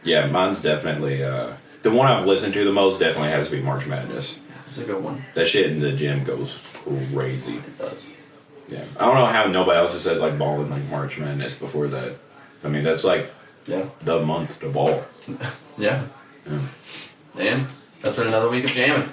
Yeah, mine's definitely the one I've listened to the most. Definitely has to be March Madness. It's a good one. That shit in the gym goes crazy. It does. Yeah, I don't know how nobody else has said like balling like March Madness before that. I mean, that's like the month to ball. Yeah. And that's been another week of jamming.